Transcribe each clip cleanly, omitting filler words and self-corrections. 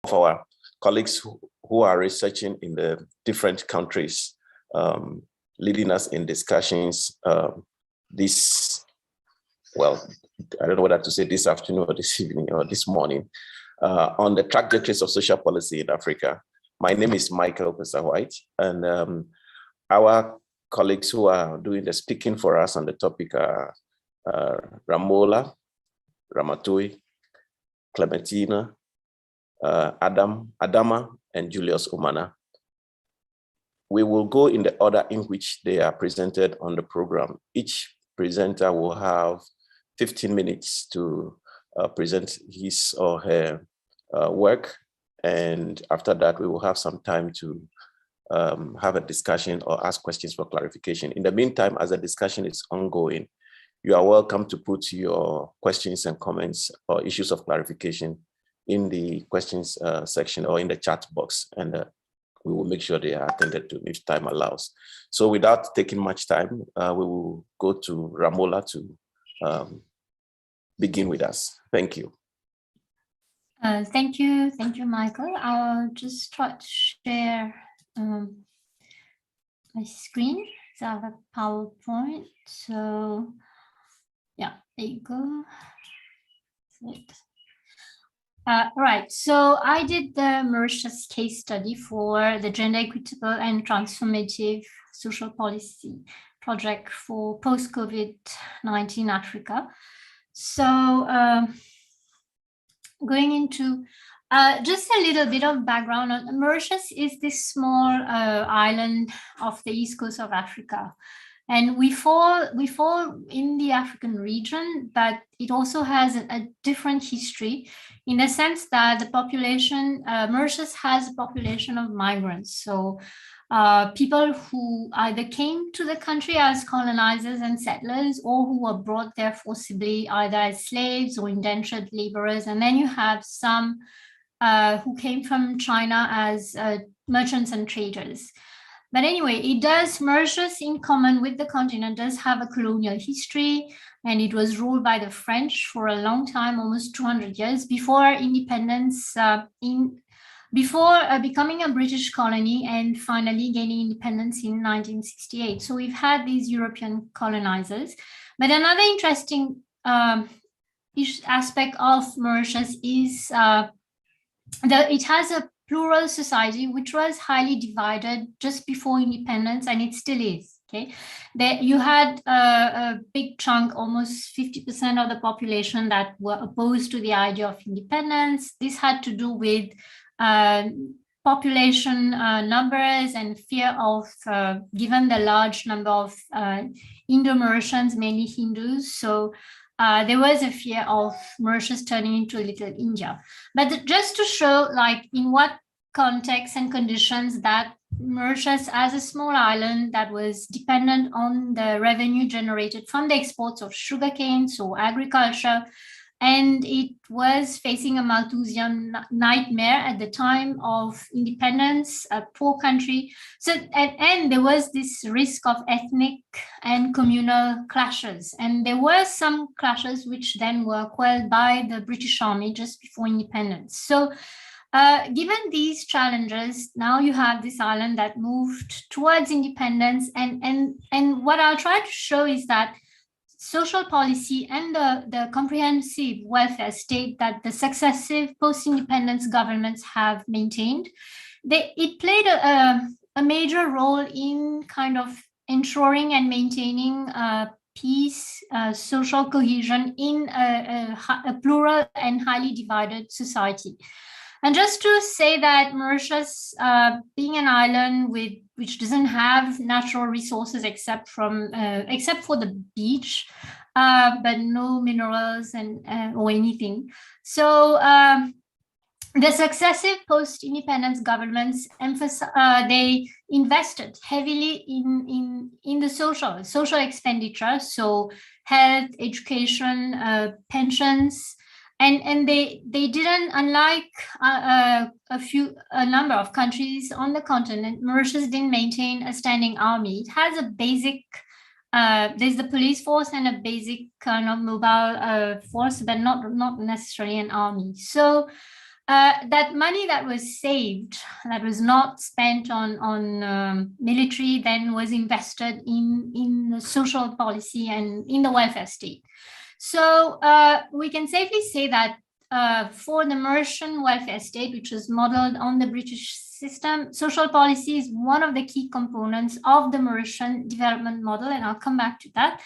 of our colleagues who are researching in the different countries, leading us in discussions well, I don't know whether to say this afternoon or this evening or this morning, on the trajectories of social policy in Africa. My name is Michael Pesa-White, and our colleagues who are doing the speaking for us on the topic are Ramola, Ramatui, Clementina, Adama, and Julius Umana. We will go in the order in which they are presented on the program. Each presenter will have 15 minutes to present his or her work. And after that, we will have some time to have a discussion or ask questions for clarification. In the meantime, as the discussion is ongoing, you are welcome to put your questions and comments or issues of clarification in the questions section or in the chat box, and we will make sure they are attended to if time allows. So without taking much time, we will go to Ramola to begin with us. Thank you. Thank you, Michael. I'll just try to share my screen. So I have a PowerPoint. So yeah, there you go. Right, so I did the Mauritius case study for the Gender Equitable and Transformative Social Policy project for post-COVID-19 Africa. So going into just a little bit of background on Mauritius is this small island off the east coast of Africa. And we fall in the African region, but it also has a different history in the sense that the population, Mauritius has a population of migrants. So people who either came to the country as colonizers and settlers, or who were brought there forcibly, either as slaves or indentured laborers. And then you have some who came from China as merchants and traders. But anyway, Mauritius, in common with the continent, does have a colonial history, and it was ruled by the French for a long time, almost 200 years, before independence, before becoming a British colony and finally gaining independence in 1968. So we've had these European colonizers. But another interesting aspect of Mauritius is that it has a plural society, which was highly divided just before independence, and it still is. Okay, there you had a big chunk, almost 50% of the population, that were opposed to the idea of independence. This had to do with population numbers and fear of, given the large number of Indo-Mauritians, mainly Hindus. So there was a fear of Mauritius turning into a little India. But just to show, like, in what context and conditions that Mauritius, as a small island that was dependent on the revenue generated from the exports of sugarcane, so agriculture, and it was facing a Malthusian nightmare at the time of independence, a poor country. So, and there was this risk of ethnic and communal clashes. And there were some clashes which then were quelled by the British Army just before independence. So given these challenges, now you have this island that moved towards independence. And what I'll try to show is that social policy and the comprehensive welfare state that the successive post-independence governments have maintained, it played a major role in kind of ensuring and maintaining peace, social cohesion in a plural and highly divided society. And just to say that Mauritius, being an island which doesn't have natural resources except for the beach, but no minerals or anything. So the successive post-independence governments they invested heavily in the social expenditure, so health, education, pensions. And they didn't, unlike a number of countries on the continent, Mauritius didn't maintain a standing army. It has a basic, there's the police force and a basic kind of mobile force, but not necessarily an army. So that money that was saved, that was not spent on military, then was invested in the social policy and in the welfare state. So we can safely say that for the Mauritian welfare state, which was modeled on the British system, social policy is one of the key components of the Mauritian development model, and I'll come back to that.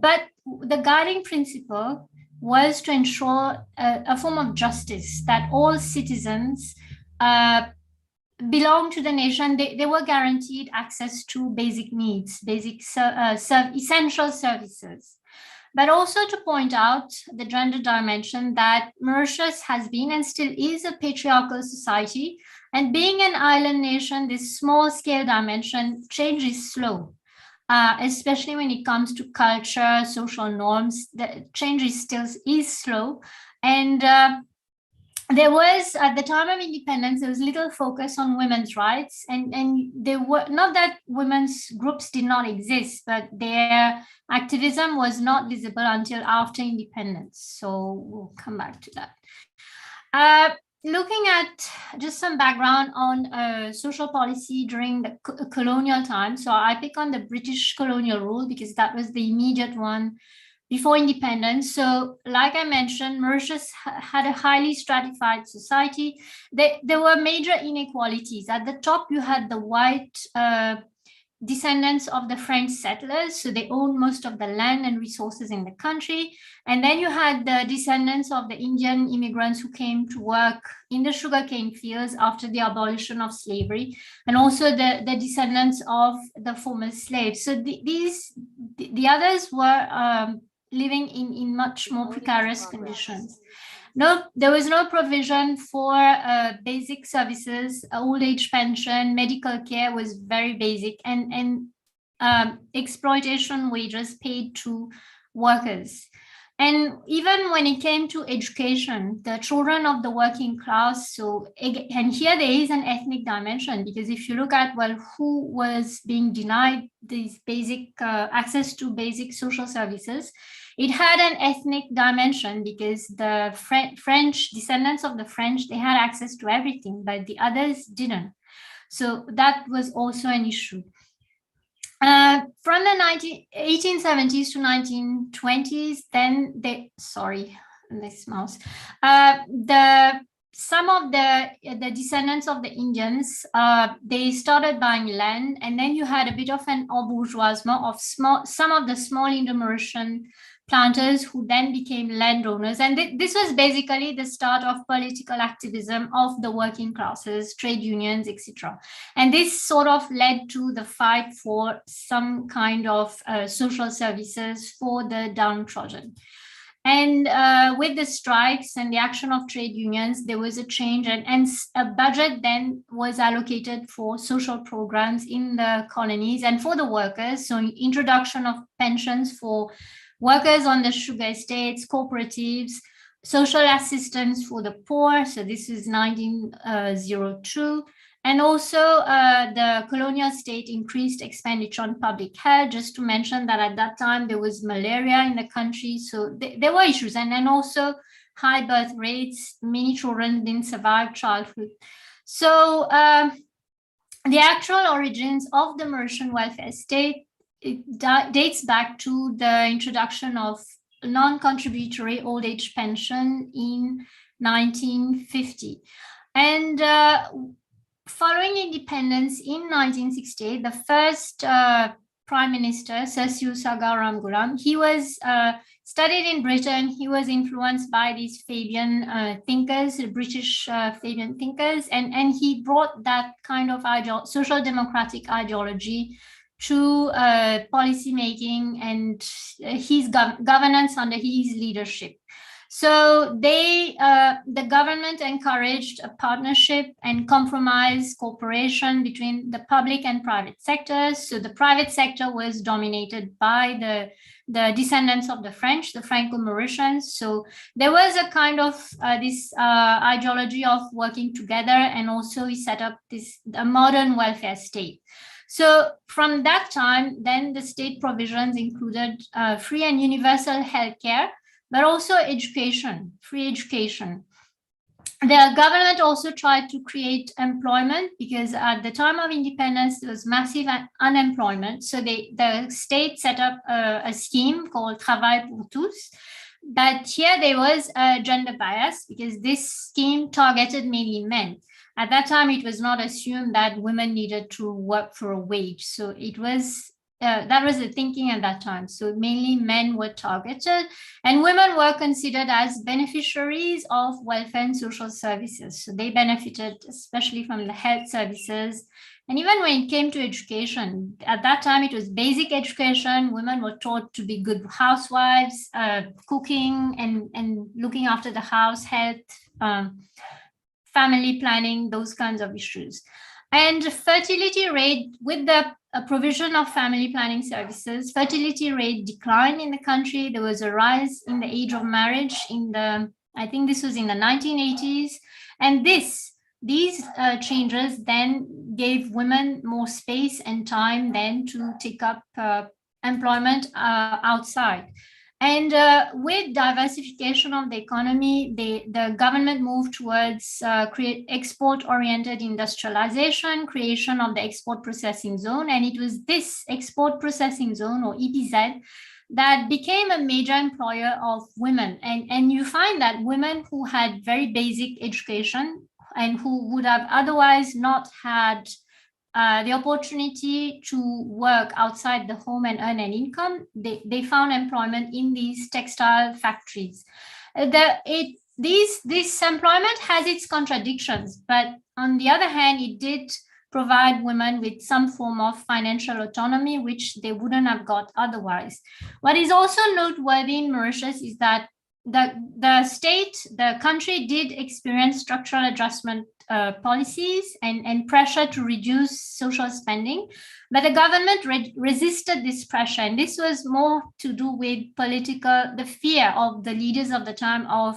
But the guiding principle was to ensure a form of justice, that all citizens belong to the nation. They were guaranteed access to basic needs, essential services. But also to point out the gender dimension, that Mauritius has been and still is a patriarchal society. And being an island nation, this small scale dimension change is slow. Especially when it comes to culture, social norms, the change is slow. And there was, at the time of independence, there was little focus on women's rights. And there were, not that women's groups did not exist, but their activism was not visible until after independence. So we'll come back to that. Looking at just some background on social policy during the colonial time. So I pick on the British colonial rule because that was the immediate one before independence. So like I mentioned, Mauritius had a highly stratified society. There were major inequalities. At the top, you had the white descendants of the French settlers, so they owned most of the land and resources in the country. And then you had the descendants of the Indian immigrants who came to work in the sugarcane fields after the abolition of slavery, and also the descendants of the former slaves. So the others were living in much more precarious conditions. No, there was no provision for basic services, old age pension, medical care was very basic, and exploitation wages paid to workers. And even when it came to education, the children of the working class, and here there is an ethnic dimension, because if you look at, well, who was being denied these basic access to basic social services, it had an ethnic dimension, because the French descendants of the French, they had access to everything, but the others didn't. So that was also an issue. From the 1870s to 1920s, then some of the descendants of the Indians, they started buying land, and then you had a bit of an embourgeoisement of some of the small Indo-Mauritian planters who then became landowners. And this was basically the start of political activism of the working classes, trade unions, etc. And this sort of led to the fight for some kind of social services for the downtrodden. And with the strikes and the action of trade unions, there was a change, and a budget then was allocated for social programs in the colonies and for the workers. So introduction of pensions for workers on the sugar estates, cooperatives, social assistance for the poor. So this is 1902. And also the colonial state increased expenditure on public health, just to mention that at that time there was malaria in the country. So there were issues. And then also high birth rates, many children didn't survive childhood. So the actual origins of the Mauritian welfare state, it dates back to the introduction of non-contributory old age pension in 1950. And following independence in 1968, the first Prime Minister, Sir Siusaga Ramgoolam, he was studied in Britain. He was influenced by these Fabian thinkers, the British Fabian thinkers, and he brought that kind of social democratic ideology to policy making and his governance under his leadership. So the government encouraged a partnership and compromise cooperation between the public and private sectors. So the private sector was dominated by the descendants of the French, the Franco-Mauritians. So there was a kind of this ideology of working together, and also he set up a modern welfare state. So from that time, then the state provisions included free and universal healthcare, but also education, free education. The government also tried to create employment because at the time of independence, there was massive unemployment. So the state set up a scheme called Travail pour tous. But here there was a gender bias because this scheme targeted mainly men. At that time, it was not assumed that women needed to work for a wage. So it was that was the thinking at that time. So mainly men were targeted, and women were considered as beneficiaries of welfare and social services. So they benefited especially from the health services. And even when it came to education, at that time, it was basic education. Women were taught to be good housewives, cooking and looking after the house, health, family planning, those kinds of issues. And fertility rate, with the provision of family planning services, fertility rate declined in the country. There was a rise in the age of marriage I think this was in the 1980s. And these changes then gave women more space and time then to take up employment outside. And with diversification of the economy, the government moved towards create export-oriented industrialization, creation of the export processing zone. And it was this export processing zone, or EPZ, that became a major employer of women. And you find that women who had very basic education and who would have otherwise not had the opportunity to work outside the home and earn an income, they found employment in these textile factories. This employment has its contradictions, but on the other hand, it did provide women with some form of financial autonomy, which they wouldn't have got otherwise. What is also noteworthy in Mauritius is that the country did experience structural adjustment policies and pressure to reduce social spending, but the government resisted this pressure, and this was more to do with the fear of the leaders of the time of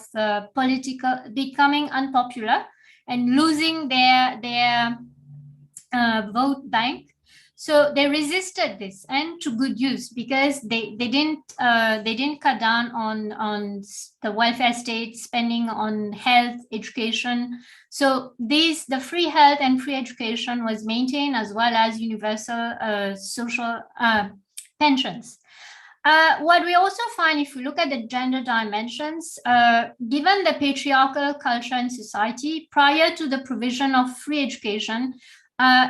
becoming unpopular and losing their vote bank. So they resisted this, and to good use, because they didn't cut down on the welfare state spending on health, education. So the free health and free education was maintained, as well as universal social pensions. What we also find, if we look at the gender dimensions, given the patriarchal culture in society, prior to the provision of free education,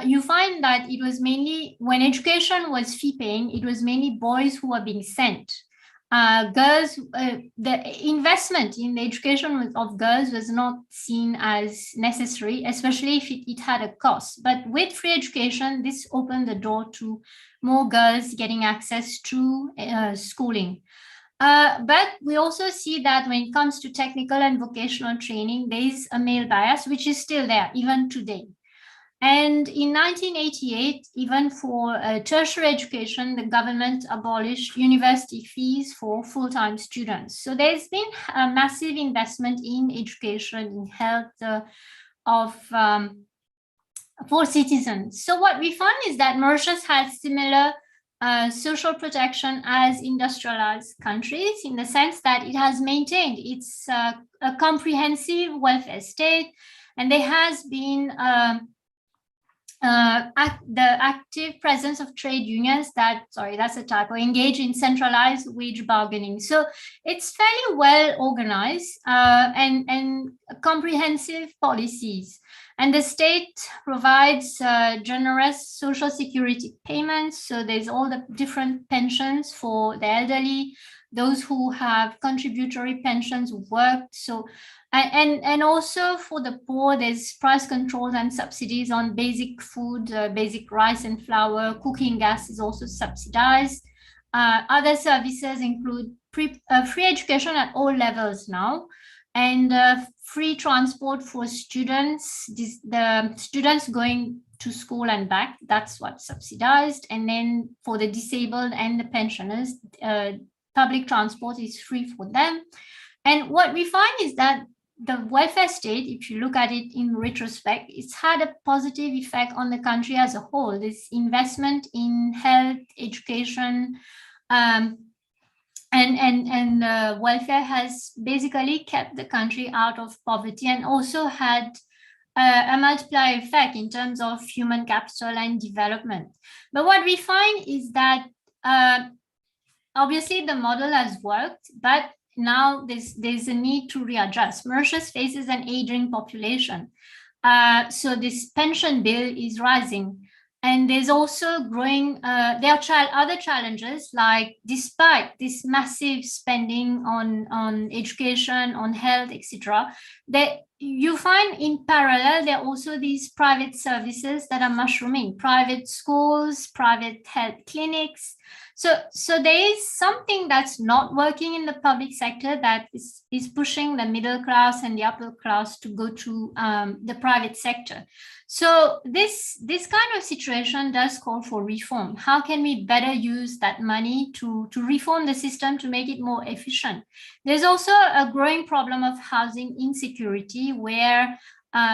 you find that it was mainly, when education was fee-paying, it was mainly boys who were being sent. Girls, the investment in the education of girls was not seen as necessary, especially if it had a cost. But with free education, this opened the door to more girls getting access to schooling. But we also see that when it comes to technical and vocational training, there is a male bias, which is still there even today. And in 1988, even for tertiary education, the government abolished university fees for full-time students. So there's been a massive investment in education, in health for citizens. So what we find is that Mauritius has similar social protection as industrialized countries, in the sense that it has maintained its a comprehensive welfare state, and there has been the active presence of trade unions that's a typo, engage in centralized wage bargaining. So it's fairly well organized and comprehensive policies. And the state provides generous social security payments. So there's all the different pensions for the elderly, those who have contributory pensions who worked. So and also for the poor, there's price controls and subsidies on basic food, basic rice and flour. Cooking gas is also subsidized. Other services include free education at all levels now, and free transport for students. The students going to school and back, that's what's subsidized. And then for the disabled and the pensioners, public transport is free for them. And what we find is that the welfare state, if you look at it in retrospect, it's had a positive effect on the country as a whole. This investment in health, education, and and welfare has basically kept the country out of poverty and also had a multiplier effect in terms of human capital and development. But what we find is that obviously the model has worked, but now there's a need to readjust. Mauritius faces an aging population. So this pension bill is rising. And there's also growing, there are other challenges, like despite this massive spending on education, on health, etc., that you find in parallel, there are also these private services that are mushrooming, private schools, private health clinics. So there is something that's not working in the public sector that is pushing the middle class and the upper class to go to the private sector. So this kind of situation does call for reform. How can we better use that money to reform the system to make it more efficient? There's also a growing problem of housing insecurity where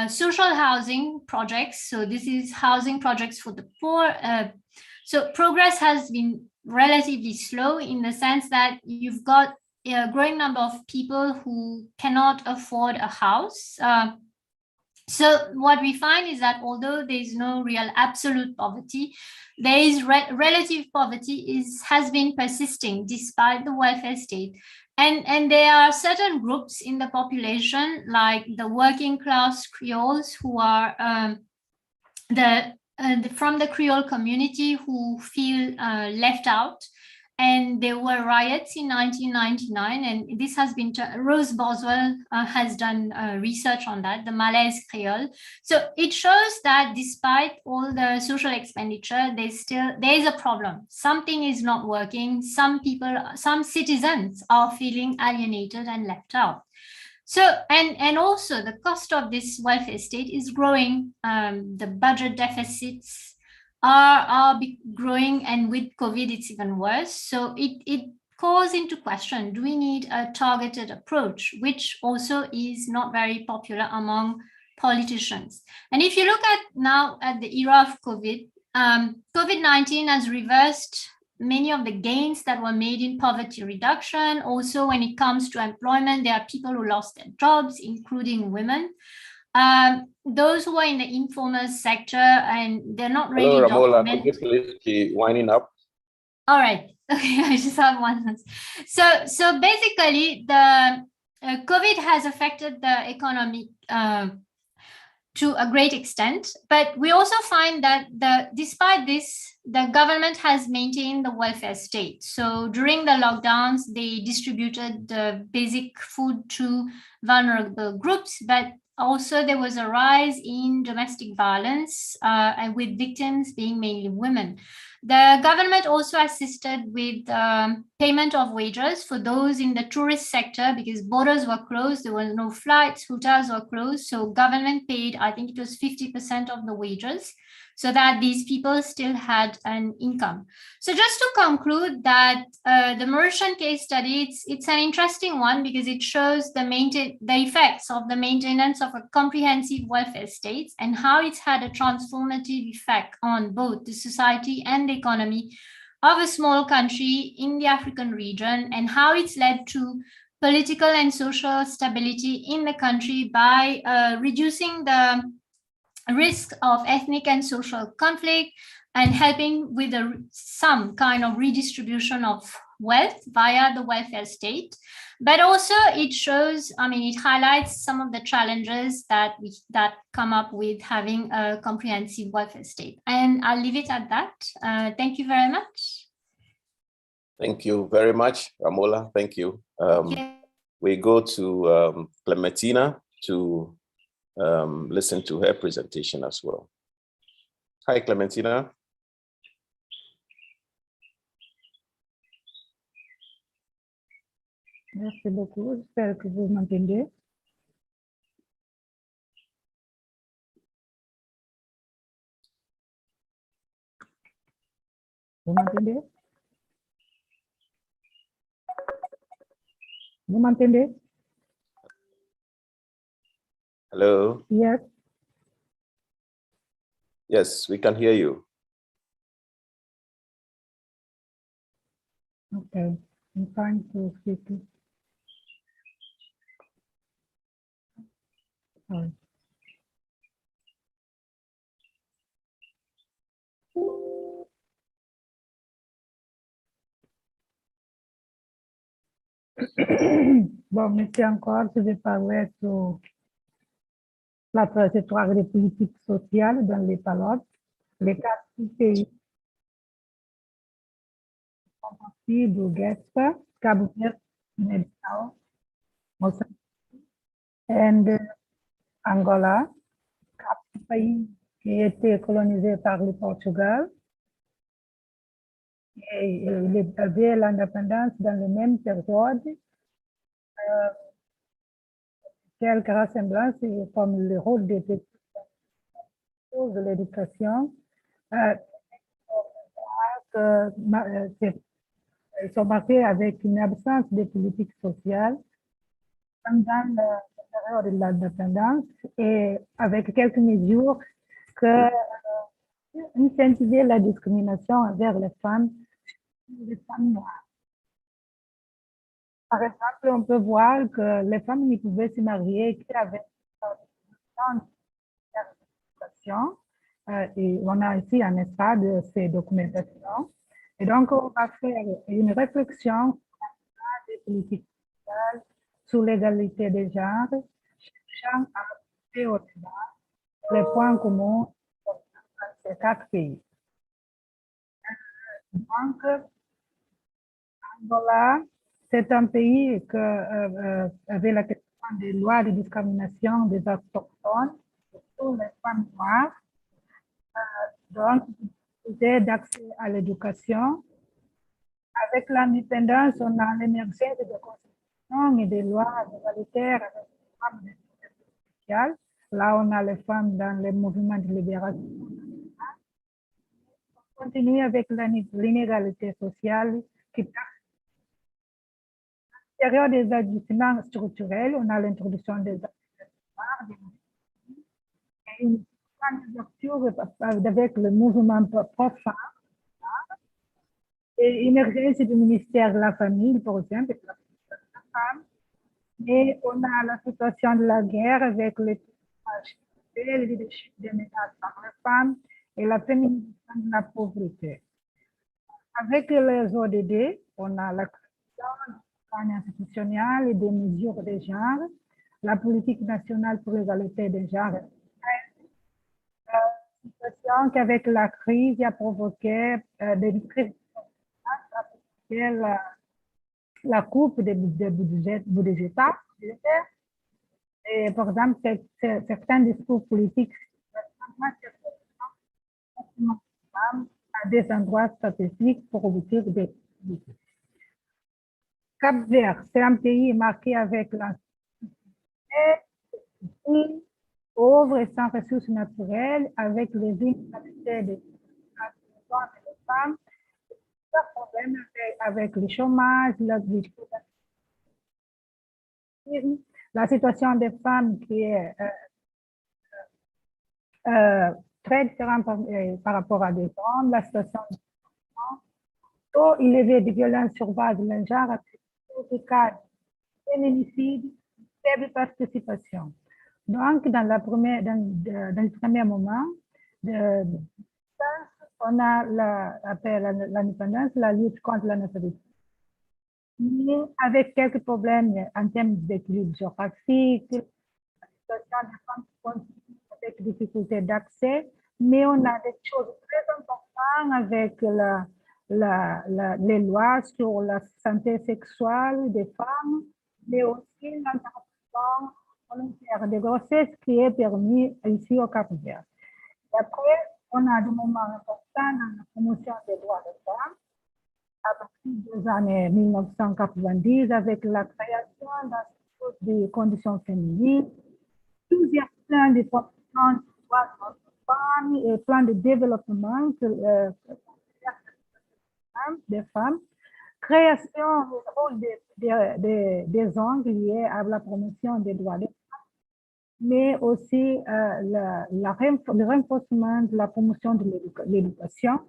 social housing projects, so this is housing projects for the poor. So progress has been relatively slow in the sense that you've got a growing number of people who cannot afford a house. So what we find is that although there is no real absolute poverty, there is relative poverty has been persisting despite the welfare state. And there are certain groups in the population, like the working class Creoles, who are from the Creole community, who feel left out. And there were riots in 1999, and this has been, Rose Boswell has done research on that, the Malaise Creole. So it shows that despite all the social expenditure, there is a problem. Something is not working. Some citizens are feeling alienated and left out. So, and also the cost of this welfare state is growing. The budget deficits are growing, and with COVID, it's even worse. So it calls into question, do we need a targeted approach, which also is not very popular among politicians. And if you look at now at the era of COVID, COVID-19 has reversed many of the gains that were made in poverty reduction. Also, when it comes to employment, there are people who lost their jobs, including women. Those who are in the informal sector, and they're not really Hello, Ramola, documented. could you please be winding up? All right. Okay, I just have one. So basically, the COVID has affected the economy to a great extent, but we also find that despite this, the government has maintained the welfare state. So during the lockdowns, they distributed the basic food to vulnerable groups, but also there was a rise in domestic violence, and with victims being mainly women. The government also assisted with payment of wages for those in the tourist sector, because borders were closed, there were no flights, hotels were closed. So government paid, I think it was 50% of the wages, so that these people still had an income. So just to conclude that the Mauritian case study, it's an interesting one because it shows the effects of the maintenance of a comprehensive welfare state and how it's had a transformative effect on both the society and the economy of a small country in the African region, and how it's led to political and social stability in the country by reducing the risk of ethnic and social conflict and helping with some kind of redistribution of wealth via the welfare state. But also it shows, it highlights some of the challenges that come up with having a comprehensive welfare state. And I'll leave it at that. Thank you very much. Thank you very much, Ramola. Thank you. We go to Clementina to listen to her presentation as well. Hi, Clementina. Merci beaucoup. J'espère que vous m'entendez. Vous m'entendez? Vous m'entendez? Hello. Yes. Yes, we can hear you. Okay. I'm trying to speak. Sorry. Bon, merci encore. Je vais parler sur la trajectoire des politiques sociales dans les palottes. Les 4 pays font partie du GETSPA, Cabo Verde, Guinée-Bissau, Mozambique et Angola, 4 pays qui étaient colonisés par le Portugal. Et il avait l'indépendance dans la même période. Quelques ressemblances comme le rôle des petits de l'éducation. Ils sont marqués avec une absence de politique sociale pendant la période de l'indépendance et avec quelques mesures que incentivaient la discrimination envers les femmes noires. Par exemple, on peut voir que les femmes ne pouvaient se marier qu'avec une documentation. Et on a ici un espace de ces documentations. Et donc, on va faire une réflexion sur les politiques sociales, sur l'égalité des genres, cherchant à apporter au débat les points communs dans ces 4 pays. Donc, Angola, c'est un pays qui avait la question des lois de discrimination des autochtones, surtout les femmes noires. Donc, d'accès à l'éducation. Avec l'indépendance, on a l'émergence de constitutions et des lois égalitaires avec les femmes de sociale. Là, on a les femmes dans les mouvements de libération. On continue avec l'inégalité sociale qui à l'intérieur des ajustements structurels, on a l'introduction des et une candidature avec le mouvement profane et émergence du ministère de la Famille, par exemple, et on a la situation de la guerre avec le leadership des ménages par les femmes et la féminisation de la pauvreté. Avec les ODD, on a la création institutionnelle et des mesures de genre, la politique nationale pour l'égalité des genres. Situation qu'avec la crise a provoqué des crises la coupe des budgétaires. Et par exemple, certains discours politiques à des endroits spécifiques pour obtenir des politiques. Cap-Vert, c'est un pays marqué avec la pauvre et sans ressources naturelles, avec les inégalités des femmes, problème avec le chômage, la situation des femmes qui est très différente par rapport à des hommes, la situation des taux élevés de violence sur base de genre, féminicide, faible participation. Donc, dans le premier moment, on a après l'indépendance, la lutte contre la natalité. Mais avec quelques problèmes en termes d'équilibre géographique, la situation des femmes avec difficulté d'accès, mais on a des choses très importantes avec les lois sur la santé sexuelle des femmes, mais aussi l'interruption volontaire de grossesse qui est permis ici au Cap-Vert. Après, on a des moments importants dans la promotion des droits des femmes à partir des années 1990 avec la création des conditions féminines, plusieurs plans de promotion des droits des femmes et plans de développement des femmes, création du rôle des hommes liés à la promotion des droits des femmes, mais aussi le renforcement de la promotion de l'éducation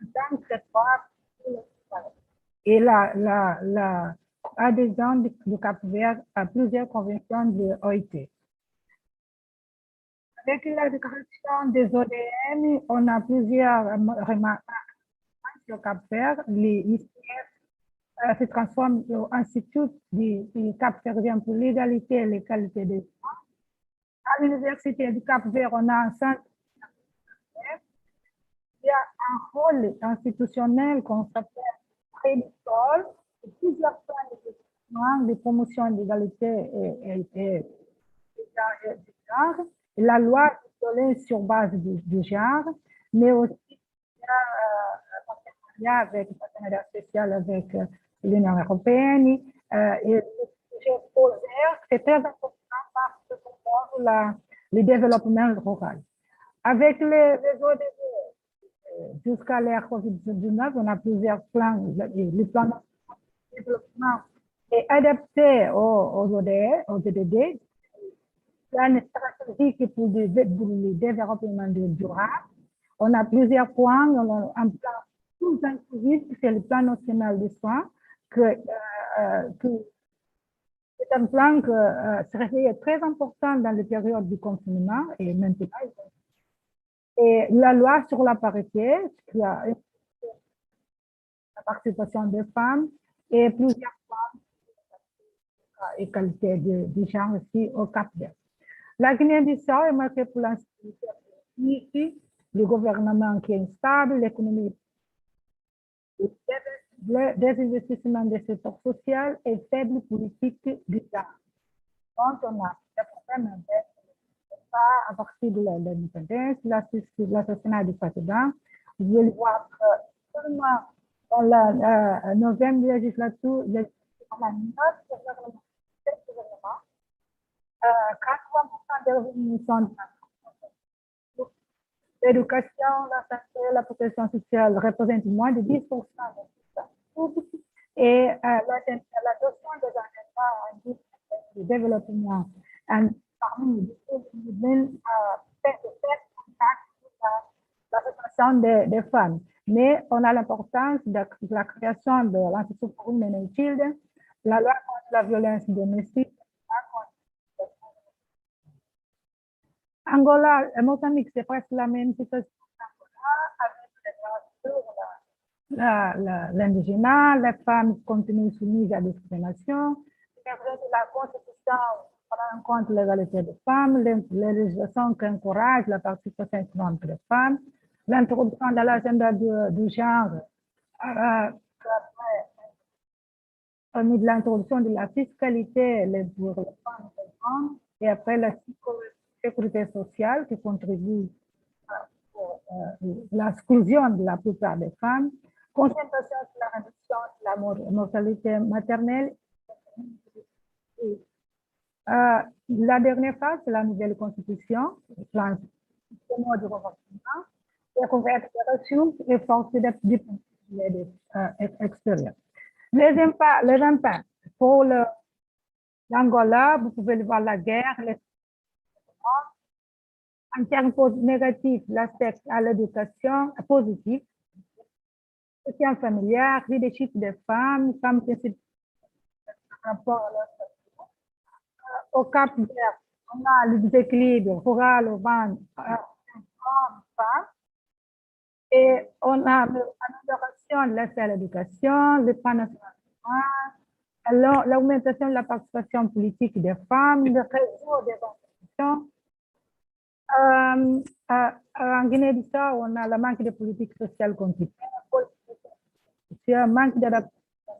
dans le territoire. et l'adhésion du Cap-Vert à plusieurs conventions de l'OIT. Avec la déclaration des ODM, on a plusieurs remarques sur Cap-Vert. L'ICF se transforme en Institut du Cap-Verdien pour l'égalité et l'égalité des droits. À l'Université du Cap-Vert, on a un centre. Il y a un rôle institutionnel qu'on s'appelle Prédicole, plusieurs plans de promotion de l'égalité et genre, la loi est sur base du genre, mais aussi avec le partenariat spécial avec l'Union européenne et le sujet polaire, c'est très important parce que le développement rural. Avec les ODD, jusqu'à l'ère COVID-19, on a plusieurs plans. Le plan de développement est adapté aux ODD, plan stratégique pour le développement durable. On a plusieurs points. On a un plan tout inclusif, c'est le plan national de soins, c'est un plan qui serait très important dans les périodes du confinement et maintenant. Et la loi sur la parité, qui a la participation des femmes et plusieurs femmes et qualité de genre aussi au Cap-Vert. La Guinée-Bissau est marquée pour l'instabilité politique, le gouvernement qui est instable, l'économie, des investissements des secteurs sociaux et faible politique du genre. Donc, on a des problèmes avec à partir de l'indépendance, l'assassinat du président. Vous allez voir que seulement dans la 9e législature, on a 9 gouvernements, 80% des revenus sont l'éducation, la santé, la protection sociale représentent moins de 10% et l'adoption des engagements de développement parmi les la situation des femmes. Mais on a l'importance de la création de l'Institut pour Women and Children, la loi contre la violence domestique. Angola et Mozambique, c'est presque la même situation avec l'indigénat, les femmes continuent soumises à la discrimination. La Constitution prend en compte l'égalité des femmes, les législations qui encouragent la participation économique des femmes, l'introduction de l'agenda du genre, de l'introduction de la fiscalité pour les femmes et les femmes, et après la sécurité sociale qui contribue à l'exclusion de la plupart des femmes, concentration sur la réduction de la mortalité maternelle. La dernière phase, c'est la nouvelle constitution, le plan du renforcement, découverte des ressources et force extérieures. Les impacts pour l'Angola, vous pouvez voir la guerre, en termes négatifs, l'aspect à l'éducation positif, soutien familial, leadership des femmes qui rapport à leur au Cap-Vert, on a le déséquilibre rural, urbain, femmes, et on a l'amélioration de l'accès à l'éducation, le plan national, l'augmentation de la participation politique des femmes, le réseau des institutions. En Guinée-Bissau, on a le manque de politique sociale continue, un manque d'adaptation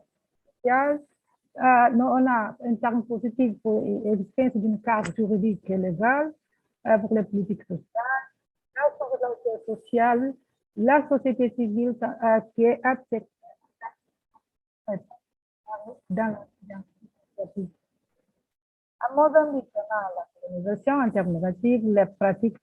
sociale. On a un terme positif pour l'existence d'une carte juridique et légale pour les politiques sociales, la solidarité sociale, la société civile qui est acceptée dans l'identité. En Mozambique, on a la colonisation en termes négatifs, les pratiques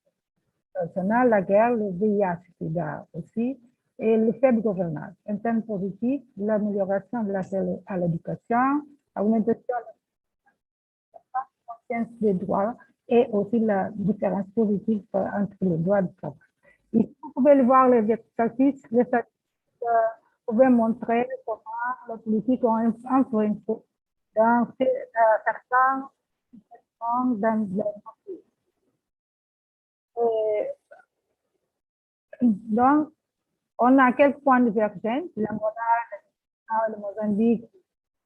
nationales, la guerre, le VIH-Sida aussi, et le faible gouvernance. En termes positifs, l'amélioration de l'accès à l'éducation, l'augmentation de la conscience des droits et aussi la différence positive entre les droits de travail. Ici, vous pouvez voir les statistiques pouvait montrer comment les politiques ont influencé dans certains dans les pays. Donc, on a quelques points divergents. Le Mozambique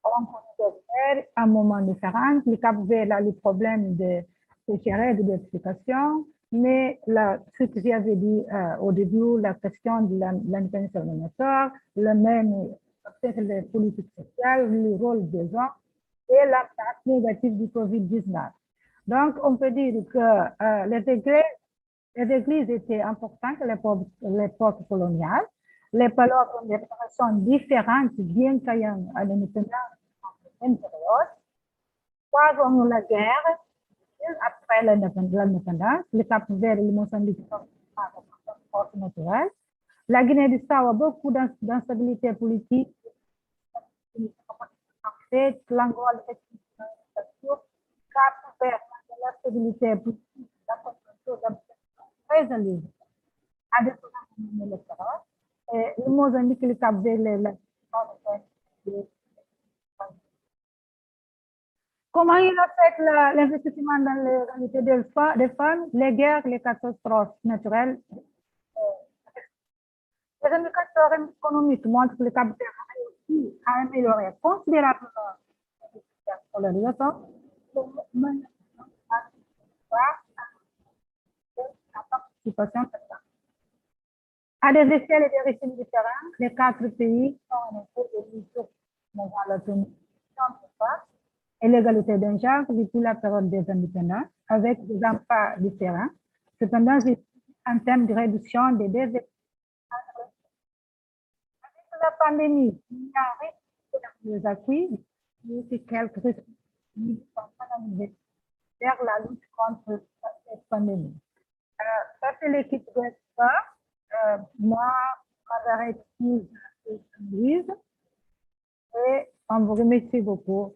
ont connu des guerres à un moment différent. Le Cap-Vert a le problème de sécheresse et d'explication. Mais ce que j'avais dit au début, la question de l'indépendance alimentaire, le même, peut-être les politiques sociales, le rôle des hommes et l'impact négatif du Covid-19. Donc, on peut dire que les églises étaient importantes à l'époque coloniale. Les peuples ont des façons différentes, bien qu'ayant l'indépendance en même période. Pendant la guerre, après l'indépendance, le Cap-Vert et le Mozambique sont force naturelle. La Guinée-Bissau a beaucoup d'instabilité politique. L'Angola, Cap-Vert, la stabilité politique, la construction très élevée. À des programmes électoraux. Et le Mozambique et le Cap-Vert, comment il affecte l'investissement dans les réalités des femmes, les guerres, les catastrophes naturelles? Les indicateurs économiques montrent que le Cap-Vert a réussi à améliorer considérablement la polarisation, la participation. À des échelles et des régimes différents, les 4 pays sont en cours de mesures dans l'autonomie et l'égalité d'un genre depuis la période des indépendances, avec des impacts différents. Cependant, en termes de réduction des déséquilibres, avec la pandémie, il y a des acquis, mais quelques risques qui sont analysés vers la lutte contre cette pandémie. Ça, c'est l'équipe de GETSPA. Moi, Madame Louise, et on vous remercie beaucoup.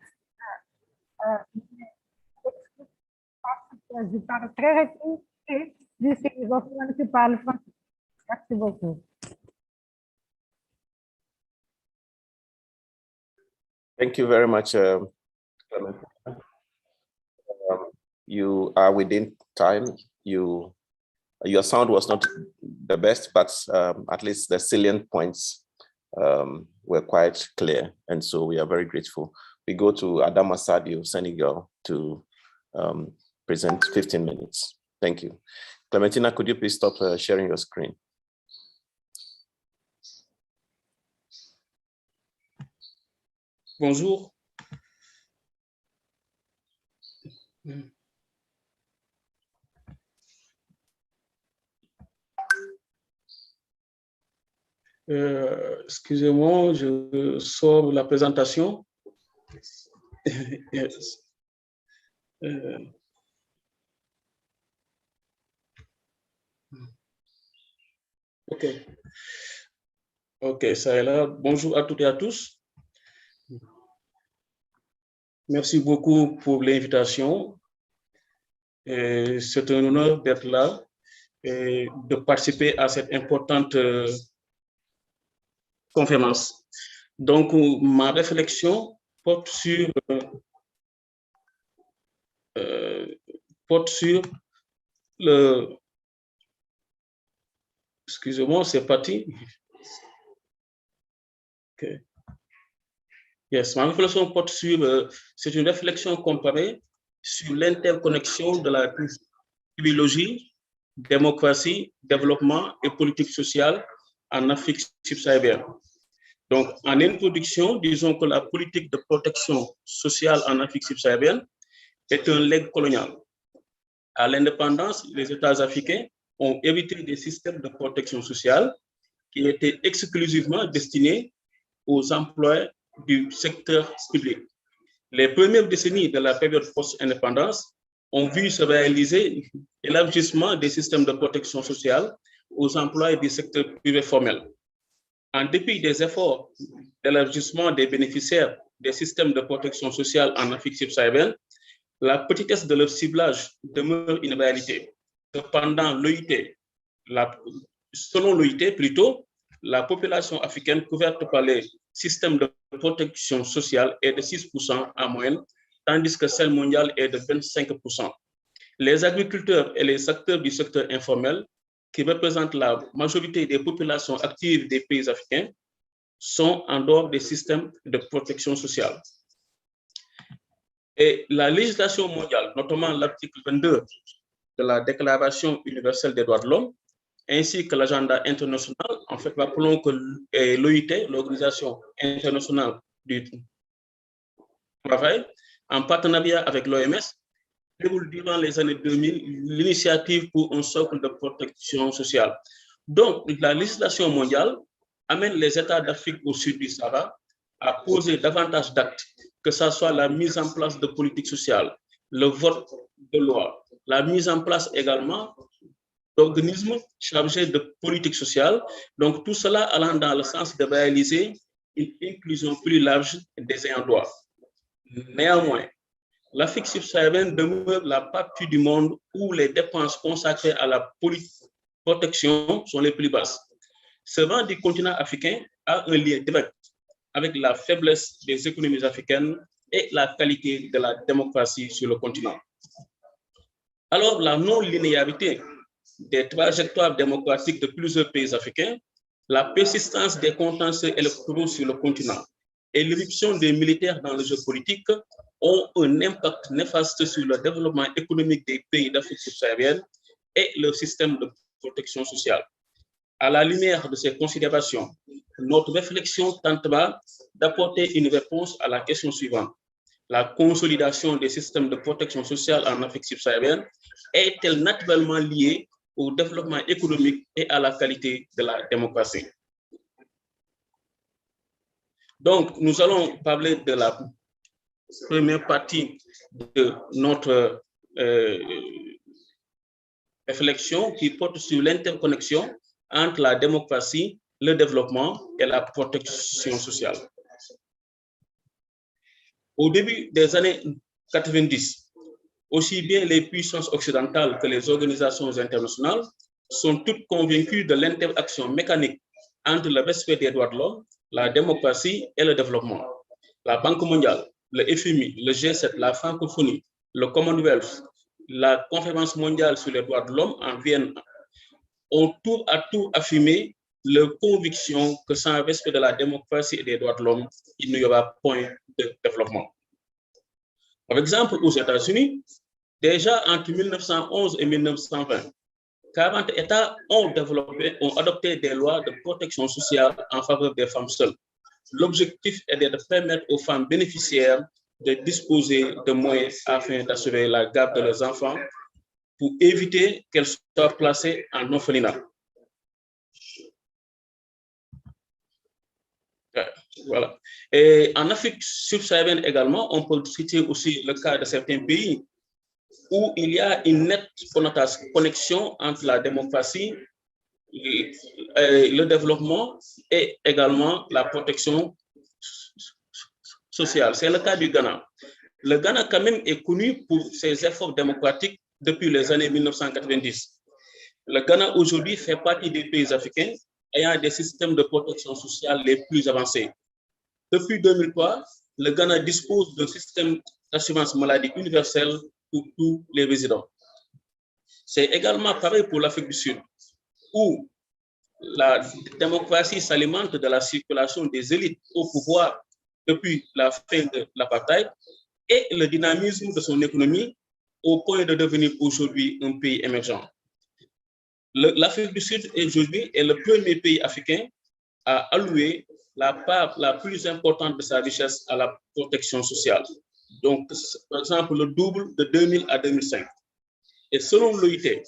Je parle très rapide et je parle français. Merci beaucoup. Thank you very much, Clementina. You are within time. Your sound was not the best, but at least the salient points were quite clear. And so we are very grateful. We go to Adama Sadio, Senegal, to present 15 minutes. Thank you. Clementina, could you please stop sharing your screen? Bonjour. Excusez-moi, je sors la présentation. Yes. Ok, ça est là. Bonjour à toutes et à tous. Merci beaucoup pour l'invitation. C'est un honneur d'être là et de participer à cette importante conférence. Donc, ma réflexion porte sur le... Excusez-moi, c'est parti. Okay. Yes, ma réflexion porte sur... c'est une réflexion comparée sur l'interconnexion de la civilogie, démocratie, développement et politique sociale en Afrique subsaharienne. Donc, en introduction, disons que la politique de protection sociale en Afrique subsaharienne est un legs colonial. À l'indépendance, les États africains ont hérité des systèmes de protection sociale qui étaient exclusivement destinés aux emplois du secteur public. Les premières décennies de la période post-indépendance ont vu se réaliser l'élargissement des systèmes de protection sociale aux emplois du secteur privé formel. En dépit des efforts d'élargissement des bénéficiaires des systèmes de protection sociale en Afrique subsaharienne, la petitesse de leur ciblage demeure une réalité. Cependant, selon l'OIT plutôt, la population africaine couverte par les systèmes de protection sociale est de 6% en moyenne, tandis que celle mondiale est de 25%. Les agriculteurs et les acteurs du secteur informel, qui représentent la majorité des populations actives des pays africains, sont en dehors des systèmes de protection sociale. Et la législation mondiale, notamment l'article 22 de la Déclaration universelle des droits de l'homme, ainsi que l'agenda international, en fait, rappelons que l'OIT, l'Organisation internationale du travail, en partenariat avec l'OMS, déroule durant les années 2000 l'initiative pour un socle de protection sociale. Donc, la législation mondiale amène les États d'Afrique au sud du Sahara à poser davantage d'actes, que ce soit la mise en place de politiques sociales, le vote de loi, la mise en place également d'organismes chargés de politique sociale. Donc, tout cela allant dans le sens de réaliser une inclusion plus large des ayants droit. Néanmoins, l'Afrique subsaharienne demeure la partie du monde où les dépenses consacrées à la protection sont les plus basses. Ce vent du continent africain a un lien direct avec la faiblesse des économies africaines et la qualité de la démocratie sur le continent. Alors, la non-linéarité des trajectoires démocratiques de plusieurs pays africains, la persistance des contentieux électoraux sur le continent et l'éruption des militaires dans le jeu politique ont un impact néfaste sur le développement économique des pays d'Afrique subsaharienne et leur système de protection sociale. À la lumière de ces considérations, notre réflexion tentera d'apporter une réponse à la question suivante. La consolidation des systèmes de protection sociale en Afrique subsaharienne est-elle naturellement liée au développement économique et à la qualité de la démocratie? Donc, nous allons parler de la première partie de notre réflexion qui porte sur l'interconnexion entre la démocratie, le développement et la protection sociale. Au début des années 90, aussi bien les puissances occidentales que les organisations internationales sont toutes convaincues de l'interaction mécanique entre le respect des droits de l'homme, la démocratie et le développement. La Banque mondiale, le FMI, le G7, la francophonie, le Commonwealth, la Conférence mondiale sur les droits de l'homme en Vienne ont tour à tour affirmé leur conviction que sans respect de la démocratie et des droits de l'homme, il n'y aura point de développement. Par exemple, aux États-Unis, déjà entre 1911 et 1920, 40 États ont adopté des lois de protection sociale en faveur des femmes seules. L'objectif est de permettre aux femmes bénéficiaires de disposer de moyens afin d'assurer la garde de leurs enfants pour éviter qu'elles soient placées en orphelinat. Voilà. Et en Afrique subsaharienne également, on peut citer aussi le cas de certains pays où il y a une nette connexion entre la démocratie, le développement et également la protection sociale. C'est le cas du Ghana. Le Ghana quand même est connu pour ses efforts démocratiques depuis les années 1990. Le Ghana aujourd'hui fait partie des pays africains ayant des systèmes de protection sociale les plus avancés. Depuis 2003, le Ghana dispose d'un système d'assurance maladie universelle pour tous les résidents. C'est également pareil pour l'Afrique du Sud, où la démocratie s'alimente de la circulation des élites au pouvoir depuis la fin de l'apartheid et le dynamisme de son économie au point de devenir aujourd'hui un pays émergent. L'Afrique du Sud aujourd'hui est le premier pays africain à allouer la part la plus importante de sa richesse à la protection sociale. Donc, par exemple, le double de 2000 à 2005. Et selon l'OIT,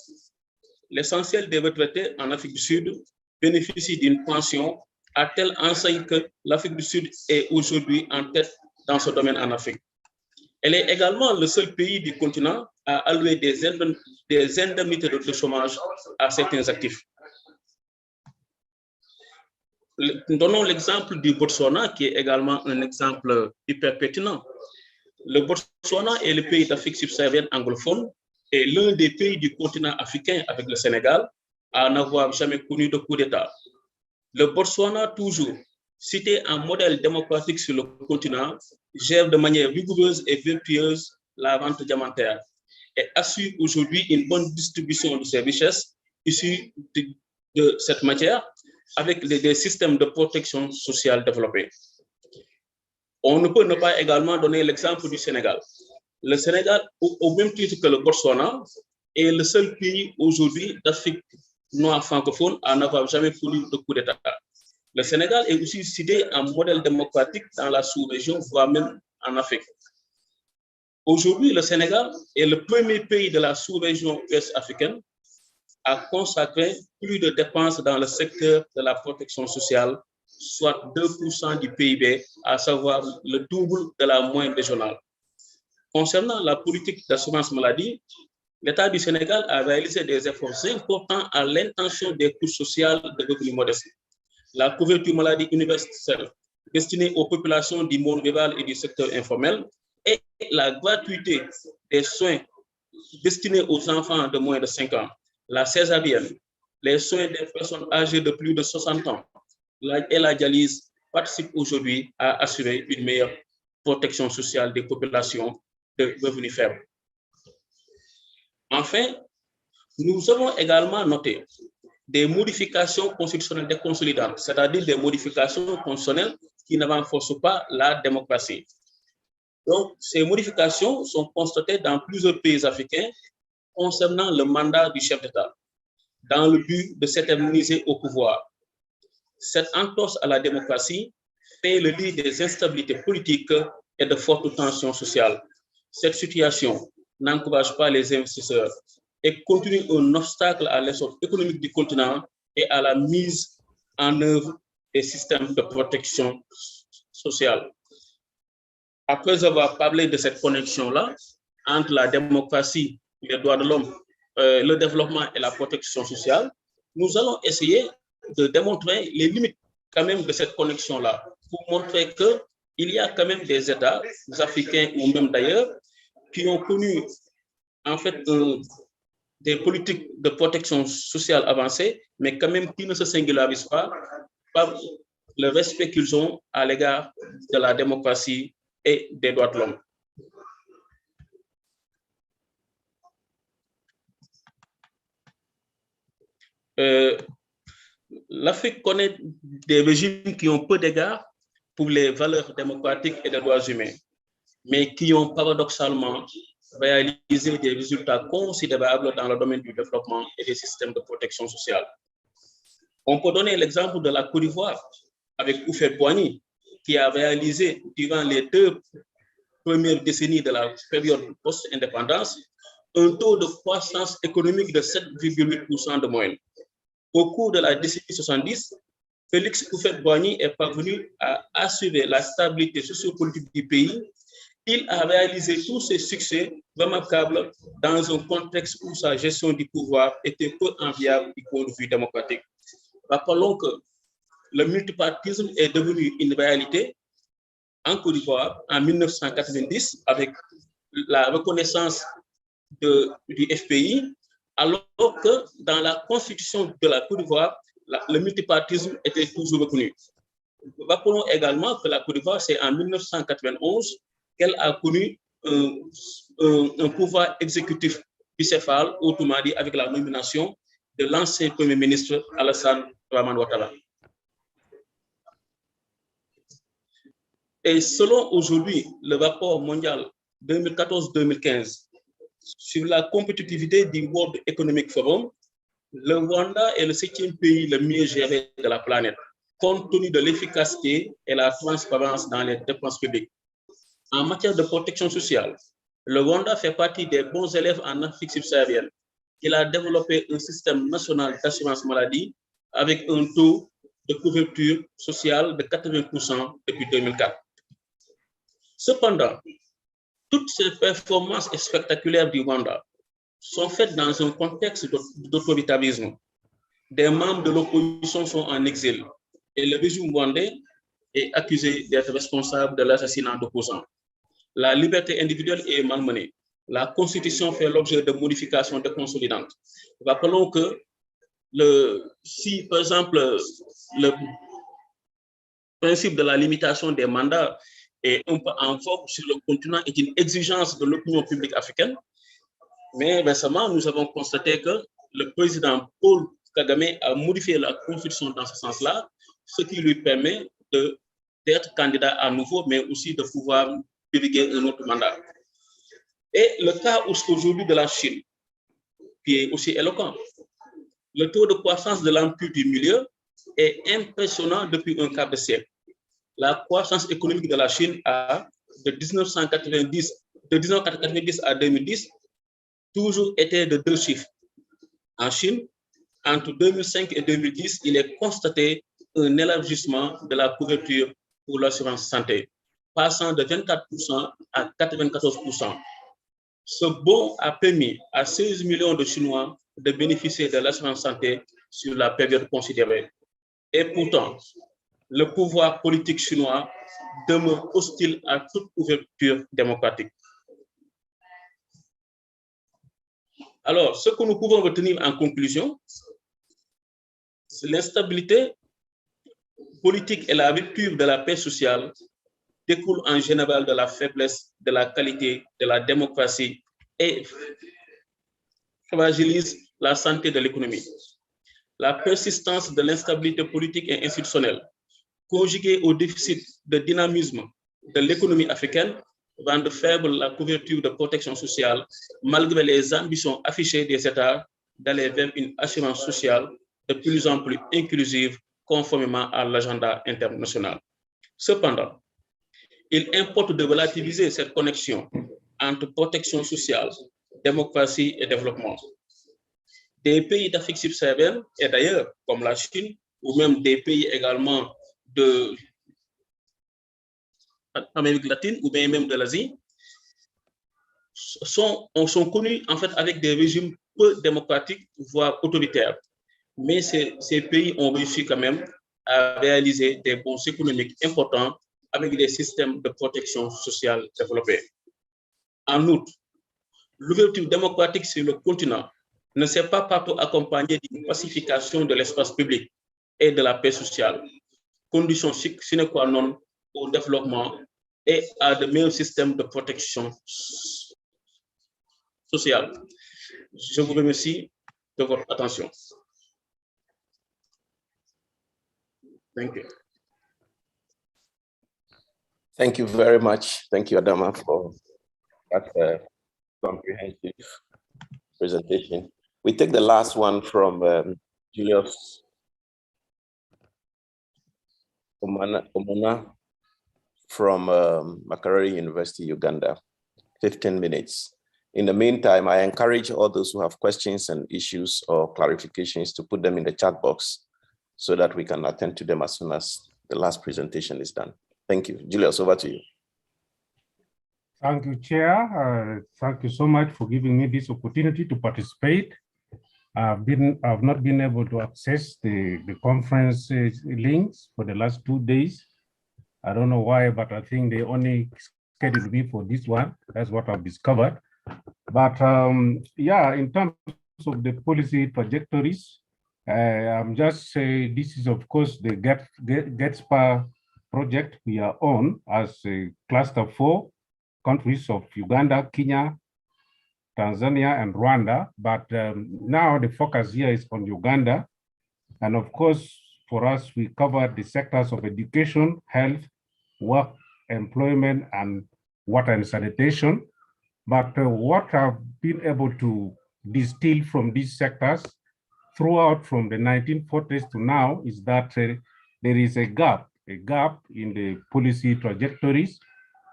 l'essentiel des retraités en Afrique du Sud bénéficient d'une pension à telle enseigne que l'Afrique du Sud est aujourd'hui en tête dans ce domaine en Afrique. Elle est également le seul pays du continent à allouer des indemnités de chômage à certains actifs. Donnons l'exemple du Botswana, qui est également un exemple hyper pertinent. Le Botswana est le pays d'Afrique subsaharienne anglophone et l'un des pays du continent africain avec le Sénégal à n'avoir jamais connu de coup d'État. Le Botswana, toujours cité un modèle démocratique sur le continent, gère de manière rigoureuse et vertueuse la vente diamantaire et assure aujourd'hui une bonne distribution de ses richesses issues de cette matière avec des systèmes de protection sociale développés. On ne peut ne pas également donner l'exemple du Sénégal. Le Sénégal, au même titre que le Botswana, est le seul pays aujourd'hui d'Afrique noire francophone à n'avoir jamais connu de coup d'État. Le Sénégal est aussi cité un modèle démocratique dans la sous-région, voire même en Afrique. Aujourd'hui, le Sénégal est le premier pays de la sous-région ouest africaine à consacrer plus de dépenses dans le secteur de la protection sociale, soit 2% du PIB, à savoir le double de la moyenne régionale. Concernant la politique d'assurance maladie, l'État du Sénégal a réalisé des efforts importants à l'intention des couches sociales de revenus modestes. La couverture maladie universelle destinée aux populations du monde rural et du secteur informel et la gratuité des soins destinés aux enfants de moins de 5 ans, la césarienne, les soins des personnes âgées de plus de 60 ans et la dialyse participent aujourd'hui à assurer une meilleure protection sociale des populations de revenus faibles. Enfin, nous avons également noté des modifications constitutionnelles déconsolidantes, c'est-à-dire des modifications constitutionnelles qui ne renforcent pas la démocratie. Donc, ces modifications sont constatées dans plusieurs pays africains concernant le mandat du chef d'État, dans le but de s'éterniser au pouvoir. Cette entorse à la démocratie fait le lit des instabilités politiques et de fortes tensions sociales. Cette situation n'encourage pas les investisseurs et continue un obstacle à l'essor économique du continent et à la mise en œuvre des systèmes de protection sociale. Après avoir parlé de cette connexion-là entre la démocratie, les droits de l'homme, le développement et la protection sociale, nous allons essayer de démontrer les limites quand même de cette connexion-là pour montrer qu'il y a quand même des États africains ou même d'ailleurs qui ont connu en fait des politiques de protection sociale avancées, mais quand même qui ne se singularisent pas par le respect qu'ils ont à l'égard de la démocratie et des droits de l'homme. L'Afrique connaît des régimes qui ont peu d'égard pour les valeurs démocratiques et des droits humains, mais qui ont paradoxalement réalisé des résultats considérables dans le domaine du développement et des systèmes de protection sociale. On peut donner l'exemple de la Côte d'Ivoire avec Houphouët-Boigny, qui a réalisé durant les 2 premières décennies de la période post-indépendance un taux de croissance économique de 7,8% de moyenne. Au cours de la décennie 70, Félix Houphouët-Boigny est parvenu à assurer la stabilité sociopolitique du pays. Il a réalisé tous ses succès remarquables dans un contexte où sa gestion du pouvoir était peu enviable du point de vue démocratique. Rappelons que le multipartisme est devenu une réalité en Côte d'Ivoire en 1990 avec la reconnaissance du SPiA, alors que dans la constitution de la Côte d'Ivoire, le multipartisme était toujours reconnu. Rappelons également que la Côte d'Ivoire, c'est en 1991 qu'elle a connu un pouvoir exécutif bicéphale, autrement dit avec la nomination de l'ancien Premier ministre Alassane Ouattara. Et selon aujourd'hui le rapport mondial 2014-2015 sur la compétitivité du World Economic Forum, le Rwanda est le 7e pays le mieux géré de la planète, compte tenu de l'efficacité et la transparence dans les dépenses publiques. En matière de protection sociale, le Rwanda fait partie des bons élèves en Afrique subsaharienne. Il a développé un système national d'assurance maladie avec un taux de couverture sociale de 80% depuis 2004. Cependant, toutes ces performances spectaculaires du Rwanda sont faites dans un contexte d'autoritarisme. Des membres de l'opposition sont en exil et le régime rwandais est accusé d'être responsable de l'assassinat d'opposants. La liberté individuelle est malmenée. La Constitution fait l'objet de modifications déconsolidantes. Rappelons que si, par exemple, le principe de la limitation des mandats est un peu en vogue sur le continent, est une exigence de l'opinion publique africaine, mais récemment, nous avons constaté que le président Paul Kagame a modifié la constitution dans ce sens-là, ce qui lui permet d'être candidat à nouveau, mais aussi de pouvoir briguer un autre mandat. Et le cas aujourd'hui de la Chine, qui est aussi éloquent, le taux de croissance de l'empire du milieu est impressionnant depuis un quart de siècle. La croissance économique de la Chine a, de 1990 à 2010, toujours été de 2 chiffres. En Chine, entre 2005 et 2010, il est constaté un élargissement de la couverture pour l'assurance santé, passant de 24% à 94%. Ce bond a permis à 16 millions de Chinois de bénéficier de l'assurance santé sur la période considérée. Et pourtant, le pouvoir politique chinois demeure hostile à toute ouverture démocratique. Alors, ce que nous pouvons retenir en conclusion, c'est l'instabilité politique et la rupture de la paix sociale découlent en général de la faiblesse de la qualité de la démocratie et fragilisent la santé de l'économie. La persistance de l'instabilité politique et institutionnelle, conjuguée au déficit de dynamisme de l'économie africaine, rend faible la couverture de protection sociale malgré les ambitions affichées des États d'aller vers une assurance sociale de plus en plus inclusive conformément à l'agenda international. Cependant, il importe de relativiser cette connexion entre protection sociale, démocratie et développement. Des pays d'Afrique subsaharienne, et d'ailleurs, comme la Chine, ou même des pays également d'Amérique latine, ou bien même de l'Asie, sont connus en fait avec des régimes peu démocratiques, voire autoritaires. Mais ces pays ont réussi quand même à réaliser des bons économiques importants avec des systèmes de protection sociale développés. En outre, l'ouverture démocratique sur le continent ne s'est pas partout accompagnée d'une pacification de l'espace public et de la paix sociale, condition sine qua non au développement et à de meilleurs systèmes de protection sociale. Je vous remercie de votre attention. Thank you. Thank you very much. Thank you, Adama, for that comprehensive presentation. We take the last one from Julius Omona from Makerere University, Uganda. 15 minutes. In the meantime, I encourage all those who have questions and issues or clarifications to put them in the chat box so that we can attend to them as soon as the last presentation is done. Thank you. Julius, over to you. Thank you, Chair. Thank you so much for giving me this opportunity to participate. I've not been able to access the conference links for the last 2 days. I don't know why, but I think they only scheduled me for this one. That's what I've discovered. But yeah, in terms of the policy trajectories, I'm just saying this is, of course, the GETSPA project we are on as a cluster 4 countries of Uganda, Kenya, Tanzania, and Rwanda. But now the focus here is on Uganda. And of course, for us, we cover the sectors of education, health, work, employment, and water and sanitation. But what I've been able to distill from these sectors throughout from the 1940s to now is that there is a gap in the policy trajectories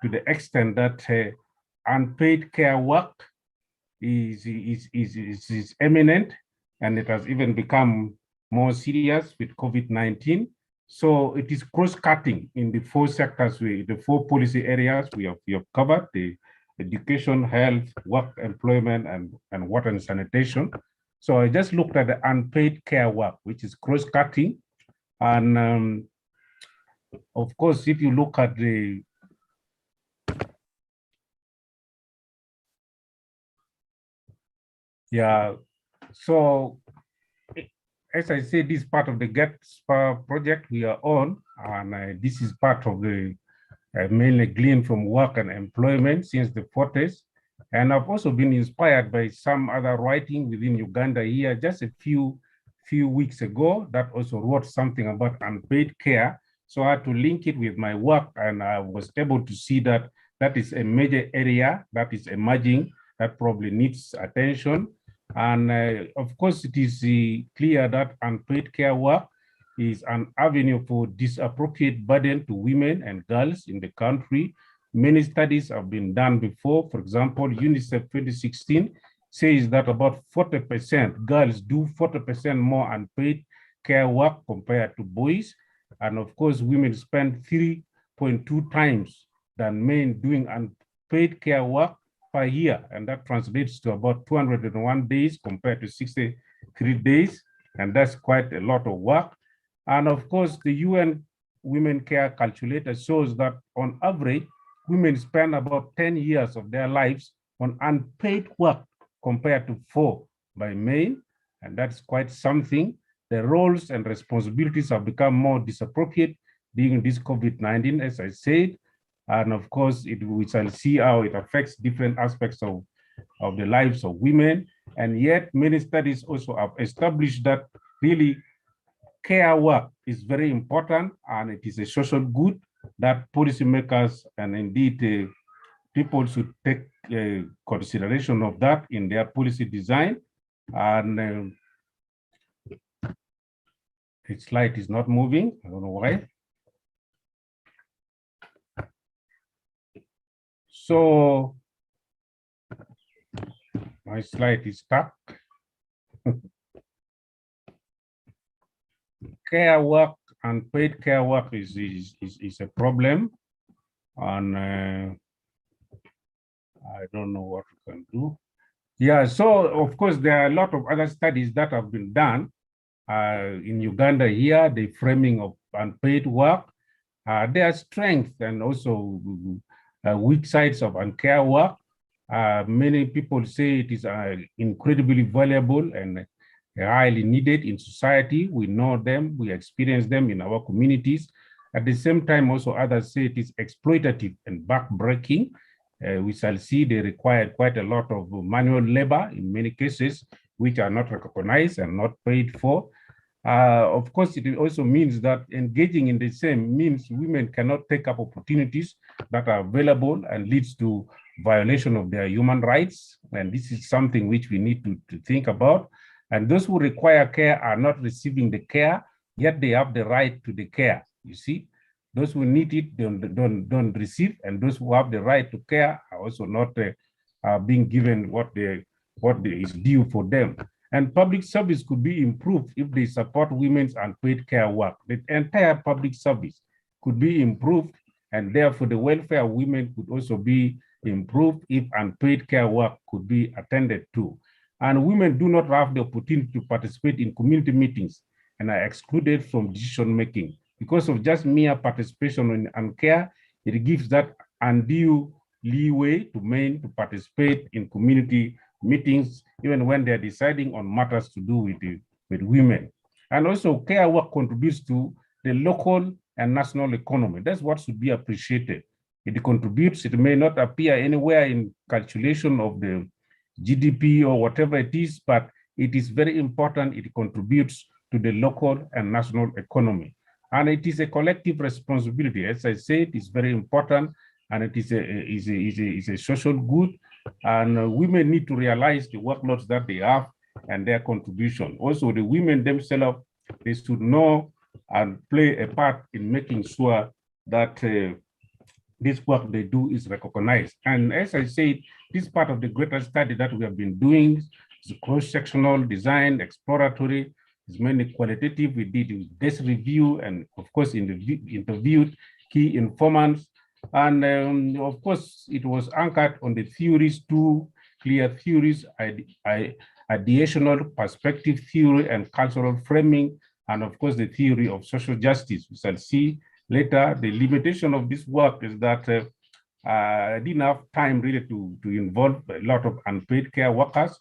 to the extent that unpaid care work is eminent, and it has even become more serious with COVID-19. So it is cross-cutting in the 4 sectors, the 4 policy areas we have covered: the education, health, work, employment, and water and sanitation. So I just looked at the unpaid care work, which is cross-cutting. And of course, if you look at the so as I said, this is part of the GETSPA project we are on, and this is part of the mainly gleaned from work and employment since the 40s. And I've also been inspired by some other writing within Uganda here just a few weeks ago that also wrote something about unpaid care. So I had to link it with my work, and I was able to see that that is a major area that is emerging that probably needs attention. And of course, it is clear that unpaid care work is an avenue for disappropriate burden to women and girls in the country. Many studies have been done before. For example, UNICEF 2016 says that about 40% girls do 40% more unpaid care work compared to boys. And of course, women spend 3.2 times than men doing unpaid care work per year. And that translates to about 201 days compared to 63 days. And that's quite a lot of work. And of course, the UN Women Care Calculator shows that on average, women spend about 10 years of their lives on unpaid work compared to 4 by men. And that's quite something. The roles and responsibilities have become more disappropriate during this COVID-19, as I said. And of course, we shall see how it affects different aspects of the lives of women. And yet many studies also have established that really care work is very important, and it is a social good that policymakers and indeed people should take consideration of that in their policy design. And its slide is not moving. I don't know why. So my slide is stuck. Care work and paid care work is a problem, and I don't know what we can do. Yeah, so of course there are a lot of other studies that have been done in Uganda here, the framing of unpaid work, their strengths and also weak sides of uncared work. Many people say it is incredibly valuable and highly needed in society. We know them, we experience them in our communities. At the same time, also others say it is exploitative and backbreaking. We shall see they require quite a lot of manual labor in many cases, which are not recognized and not paid for. Of course, it also means that engaging in the same means women cannot take up opportunities that are available and leads to violation of their human rights. And this is something which we need to think about. And those who require care are not receiving the care, yet they have the right to the care. You see, those who need it don't receive, and those who have the right to care are also not being given what is due for them. And public service could be improved if they support women's unpaid care work. The entire public service could be improved, and therefore the welfare of women could also be improved if unpaid care work could be attended to. And women do not have the opportunity to participate in community meetings and are excluded from decision making. Because of just mere participation in care, it gives that undue leeway to men to participate in community meetings, even when they're deciding on matters to do with women. And also care work contributes to the local and national economy. That's what should be appreciated. It contributes, it may not appear anywhere in calculation of the GDP or whatever it is, but it is very important. It contributes to the local and national economy. And it is a collective responsibility. As I said, it's very important, and it is a social good. And women need to realize the workloads that they have and their contribution. Also, the women themselves, they should know and play a part in making sure that this work they do is recognized. And as I said, this part of the greater study that we have been doing is cross-sectional design, exploratory, is mainly qualitative. We did desk review and of course interviewed key informants. And of course, it was anchored on the theories, 2 clear theories, ideational perspective theory and cultural framing, and of course, the theory of social justice. We shall see later. The limitation of this work is that I didn't have time really to involve a lot of unpaid care workers,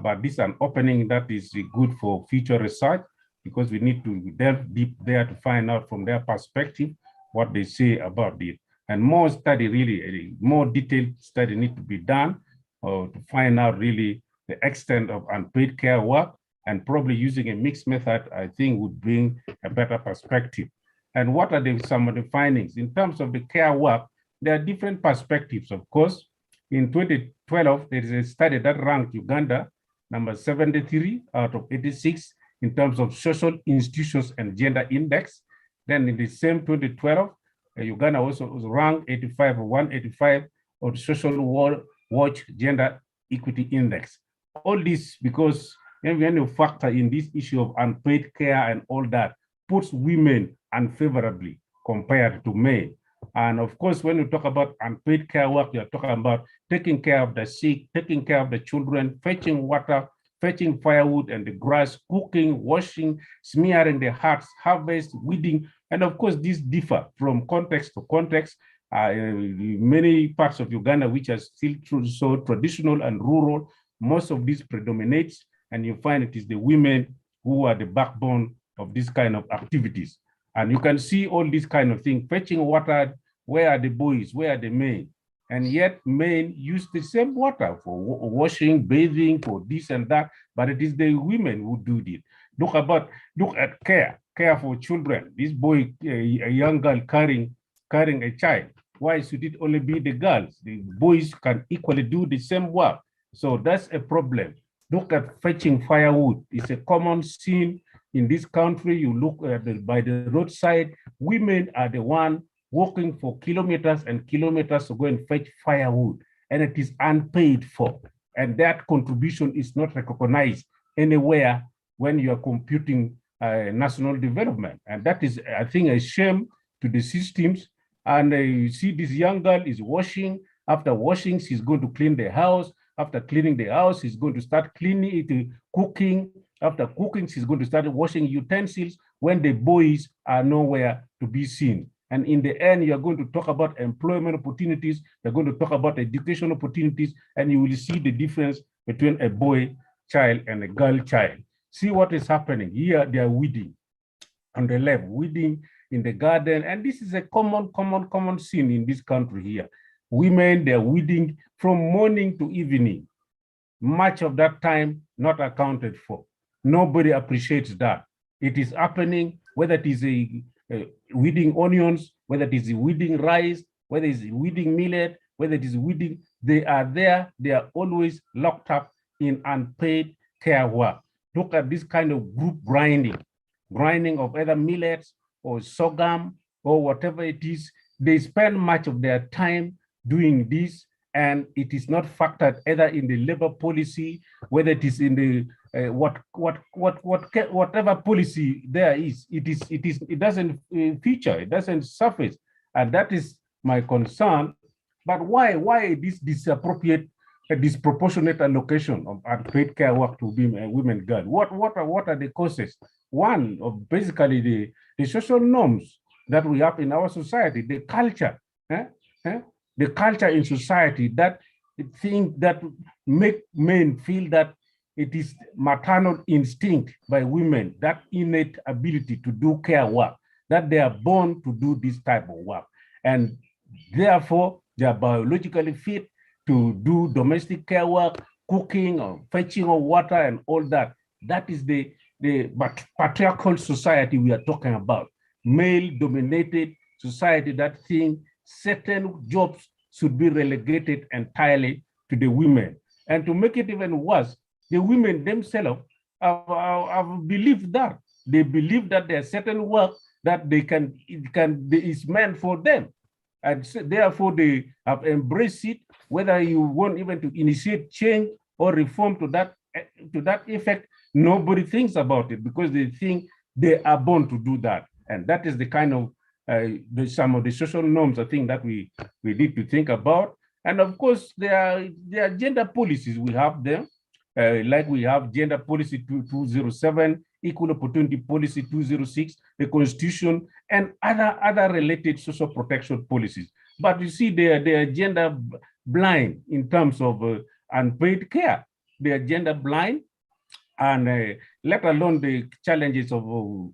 but this is an opening that is good for future research. because we need to delve deep there to find out from their perspective what they say about it. And more study, really, more detailed study need to be done to find out really the extent of unpaid care work, and probably using a mixed method, I think, would bring a better perspective. And what are some of the findings? In terms of the care work, there are different perspectives, of course. In 2012, there is a study that ranked Uganda number 73 out of 86 in terms of social institutions and gender index. Then in the same 2012, Uganda also was ranked 85 or 185 of the Social Watch Gender Equity Index. All this because when you factor in this issue of unpaid care and all that, puts women unfavorably compared to men. And of course, when you talk about unpaid care work, you're talking about taking care of the sick, taking care of the children, fetching water, fetching firewood and the grass, cooking, washing, smearing the huts, harvest, weeding. And of course, these differ from context to context. Many parts of Uganda, which are still so traditional and rural, most of this predominates, and you find it is the women who are the backbone of this kind of activities. And you can see all these kind of things, fetching water, where are the boys, where are the men? And yet men use the same water for washing, bathing, for this and that, but it is the women who do it. Look at care for children. This boy, a young girl carrying a child. Why should it only be the girls? The boys can equally do the same work. So that's a problem. Look at fetching firewood. It's a common scene in this country. You look at by the roadside, women are the one walking for kilometers and kilometers to go and fetch firewood, and it is unpaid for. And that contribution is not recognized anywhere when you are computing national development. And that is, I think, a shame to the systems. And you see this young girl is washing. After washing, she's going to clean the house. After cleaning the house, she's going to start cleaning it, cooking. After cooking, she's going to start washing utensils when the boys are nowhere to be seen. And in the end, you're going to talk about employment opportunities, you're going to talk about education opportunities, and you will see the difference between a boy child and a girl child. See what is happening. Here, they are weeding on the left, weeding in the garden. And this is a common scene in this country here. Women, they're weeding from morning to evening. Much of that time not accounted for. Nobody appreciates that. It is happening, whether it is weeding onions, whether it is weeding rice, whether it is weeding millet, whether it is weeding, they are there, they are always locked up in unpaid care work. Look at this kind of group grinding of either millets or sorghum or whatever it is. They spend much of their time doing this, and it is not factored either in the labor policy, whether it is in the whatever policy there is. It doesn't feature, it doesn't surface, and that is my concern. But why this disproportionate allocation of unpaid care work to women girls? What are the causes? One of basically the social norms that we have in our society, the culture. The culture in society that make men feel that it is maternal instinct by women, that innate ability to do care work, that they are born to do this type of work. And therefore, they are biologically fit to do domestic care work, cooking or fetching of water and all that. That is the patriarchal society we are talking about. Male-dominated society that thinks certain jobs should be relegated entirely to the women. And to make it even worse, the women themselves have believed that. They believe that there are certain work that is meant for them. And so therefore they have embraced it, whether you want even to initiate change or reform to that effect, nobody thinks about it because they think they are born to do that. And that is the kind of some of the social norms, I think, that we need to think about. And of course, there are gender policies. We have them, like we have Gender Policy 207, Equal Opportunity Policy 206, the Constitution, and other related social protection policies. But you see, they are gender blind in terms of unpaid care. They are gender blind. and let alone the challenges of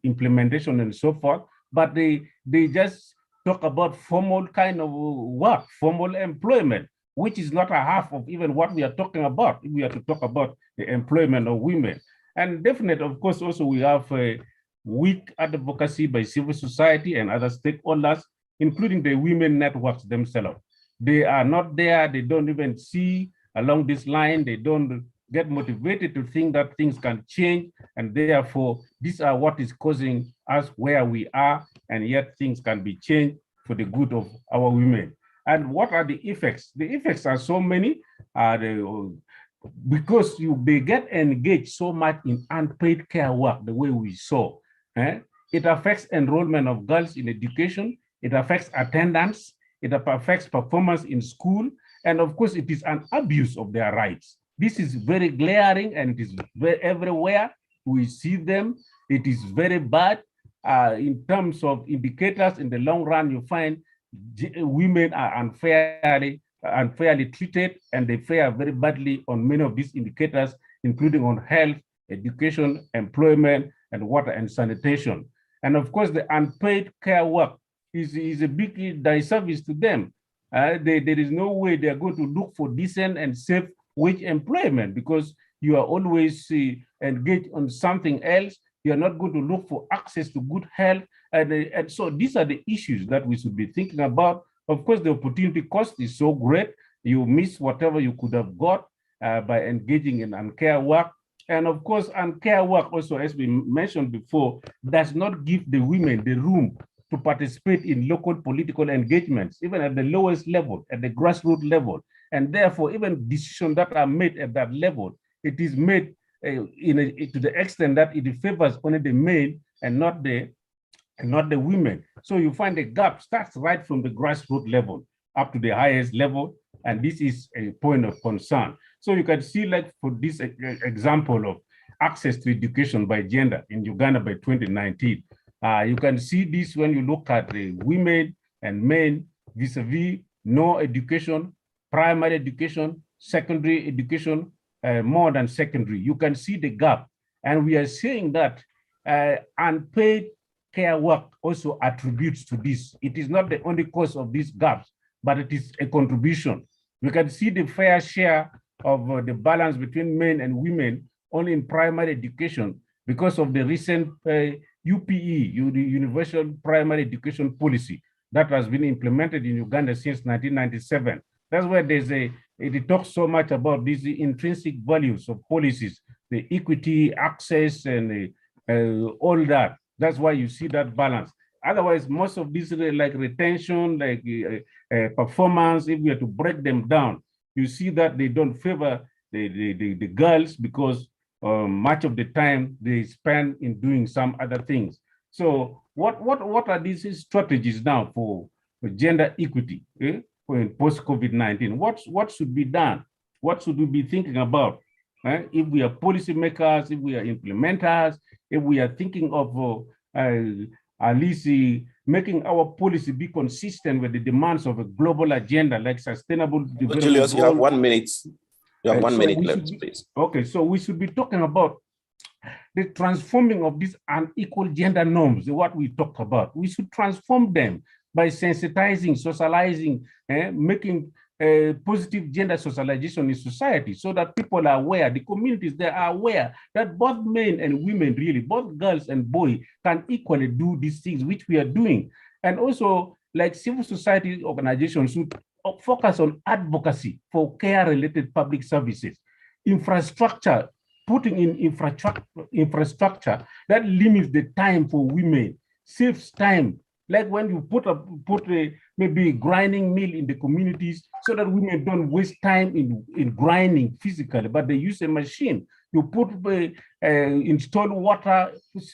implementation and so forth. But they just talk about formal kind of work, formal employment, which is not a half of even what we are talking about. If we are to talk about the employment of women. And definitely, of course, also we have weak advocacy by civil society and other stakeholders, including the women networks themselves. They are not there. They don't even see along this line. They don't get motivated to think that things can change. And therefore, these are what is causing us where we are, and yet things can be changed for the good of our women. And what are the effects? The effects are so many. Because they get engaged so much in unpaid care work, the way we saw. It affects enrollment of girls in education. It affects attendance. It affects performance in school. And of course, it is an abuse of their rights. This is very glaring and it is everywhere. We see them. It is very bad. In terms of indicators, in the long run, you find women are unfairly treated, and they fare very badly on many of these indicators, including on health, education, employment, and water and sanitation. And of course, the unpaid care work is a big disservice to them. There is no way they are going to look for decent and safe wage employment, because you are always engaged on something else. You are not going to look for access to good health. And so these are the issues that we should be thinking about. Of course, the opportunity cost is so great. You miss whatever you could have got by engaging in uncare work. And of course, uncare work also, as we mentioned before, does not give the women the room to participate in local political engagements, even at the lowest level, at the grassroots level. And therefore, even decisions that are made at that level, it is made to the extent that it favors only the men and not the women. So you find the gap starts right from the grassroots level up to the highest level, and this is a point of concern. So you can see, like for this example of access to education by gender in Uganda by 2019, you can see this when you look at the women and men vis-a-vis no education, primary education, secondary education, more than secondary. You can see the gap. And we are saying that unpaid care work also attributes to this. It is not the only cause of these gaps, but it is a contribution. We can see the fair share of the balance between men and women only in primary education because of the recent UPE, Universal Primary Education Policy, that has been implemented in Uganda since 1997. That's where it talks so much about these intrinsic values of policies, the equity, access, and all that. That's why you see that balance. Otherwise, most of these like retention, like performance, if we are to break them down, you see that they don't favor the girls because much of the time they spend in doing some other things. So what are these strategies now for gender equity post-COVID-19? What should be done? What should we be thinking about? If we are policymakers, if we are implementers, if we are thinking of at least making our policy be consistent with the demands of a global agenda like sustainable development. Julius, you have 1 minute. You have 1 minute left, please. Okay, so we should be talking about the transforming of these unequal gender norms, what we talked about. We should transform them by sensitizing, socializing, making positive gender socialization in society so that people are aware, the communities, they are aware that both men and women, really, both girls and boys can equally do these things which we are doing. And also, like civil society organizations should focus on advocacy for care-related public services, infrastructure, putting in infrastructure that limits the time for women, saves time. Like when you put maybe grinding mill in the communities so that women don't waste time in grinding physically, but they use a machine. You put install water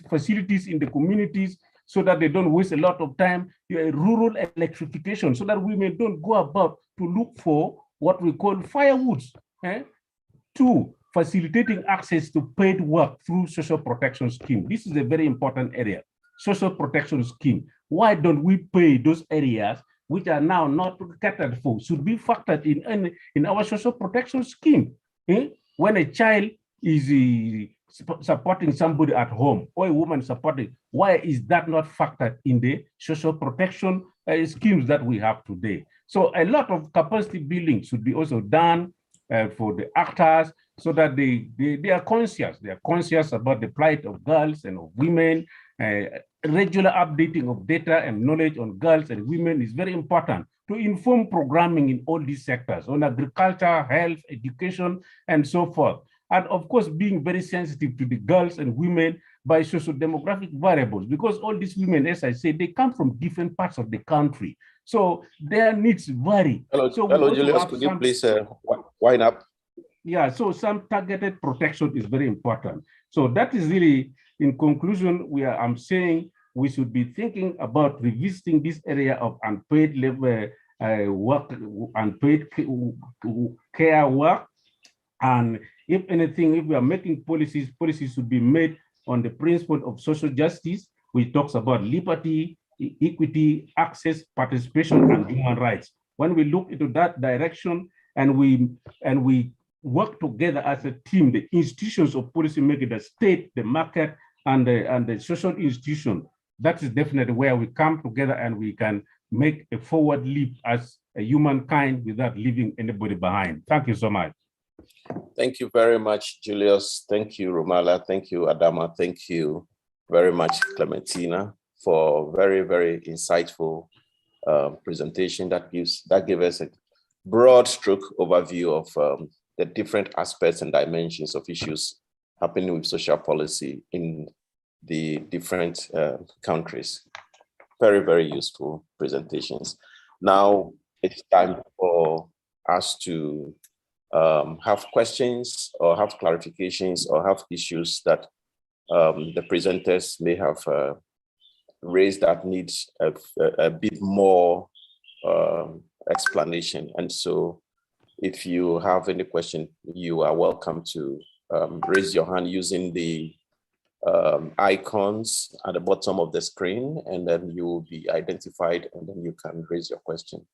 facilities in the communities so that they don't waste a lot of time. Rural electrification so that women don't go about to look for what we call firewoods. 2, facilitating access to paid work through social protection scheme. This is a very important area. Social protection scheme. Why don't we pay those areas which are now not catered for? Should be factored in our social protection scheme. When a child is supporting somebody at home or a woman supporting, why is that not factored in the social protection schemes that we have today? So a lot of capacity building should be also done for the actors so that they are conscious. They are conscious about the plight of girls and of women. Regular updating of data and knowledge on girls and women is very important to inform programming in all these sectors on agriculture, health, education, and so forth. And of course, being very sensitive to the girls and women by socio-demographic variables, because all these women, as I said, they come from different parts of the country. So their needs vary. Hello, so hello Julius, could you please wind up? Yeah, so some targeted protection is very important. So that is really, in conclusion, I'm saying we should be thinking about revisiting this area of unpaid labor work, unpaid care work. And if anything, if we are making policies, policies should be made on the principle of social justice, which talks about liberty, equity, access, participation, and human rights. When we look into that direction and we work together as a team, the institutions of policy making, the state, the market, and the social institution, that is definitely where we come together and we can make a forward leap as a humankind without leaving anybody behind. Thank you so much. Thank you very much, Julius. Thank you, Romala. Thank you, Adama. Thank you very much, Clementina, for very, very insightful presentation that gave us a broad stroke overview of the different aspects and dimensions of issues happening with social policy in the different countries. Very, very useful presentations. Now it's time for us to have questions or have clarifications or have issues that the presenters may have raised that needs a bit more explanation. And so if you have any question, you are welcome to raise your hand using the icons at the bottom of the screen, and then you will be identified and then you can raise your question.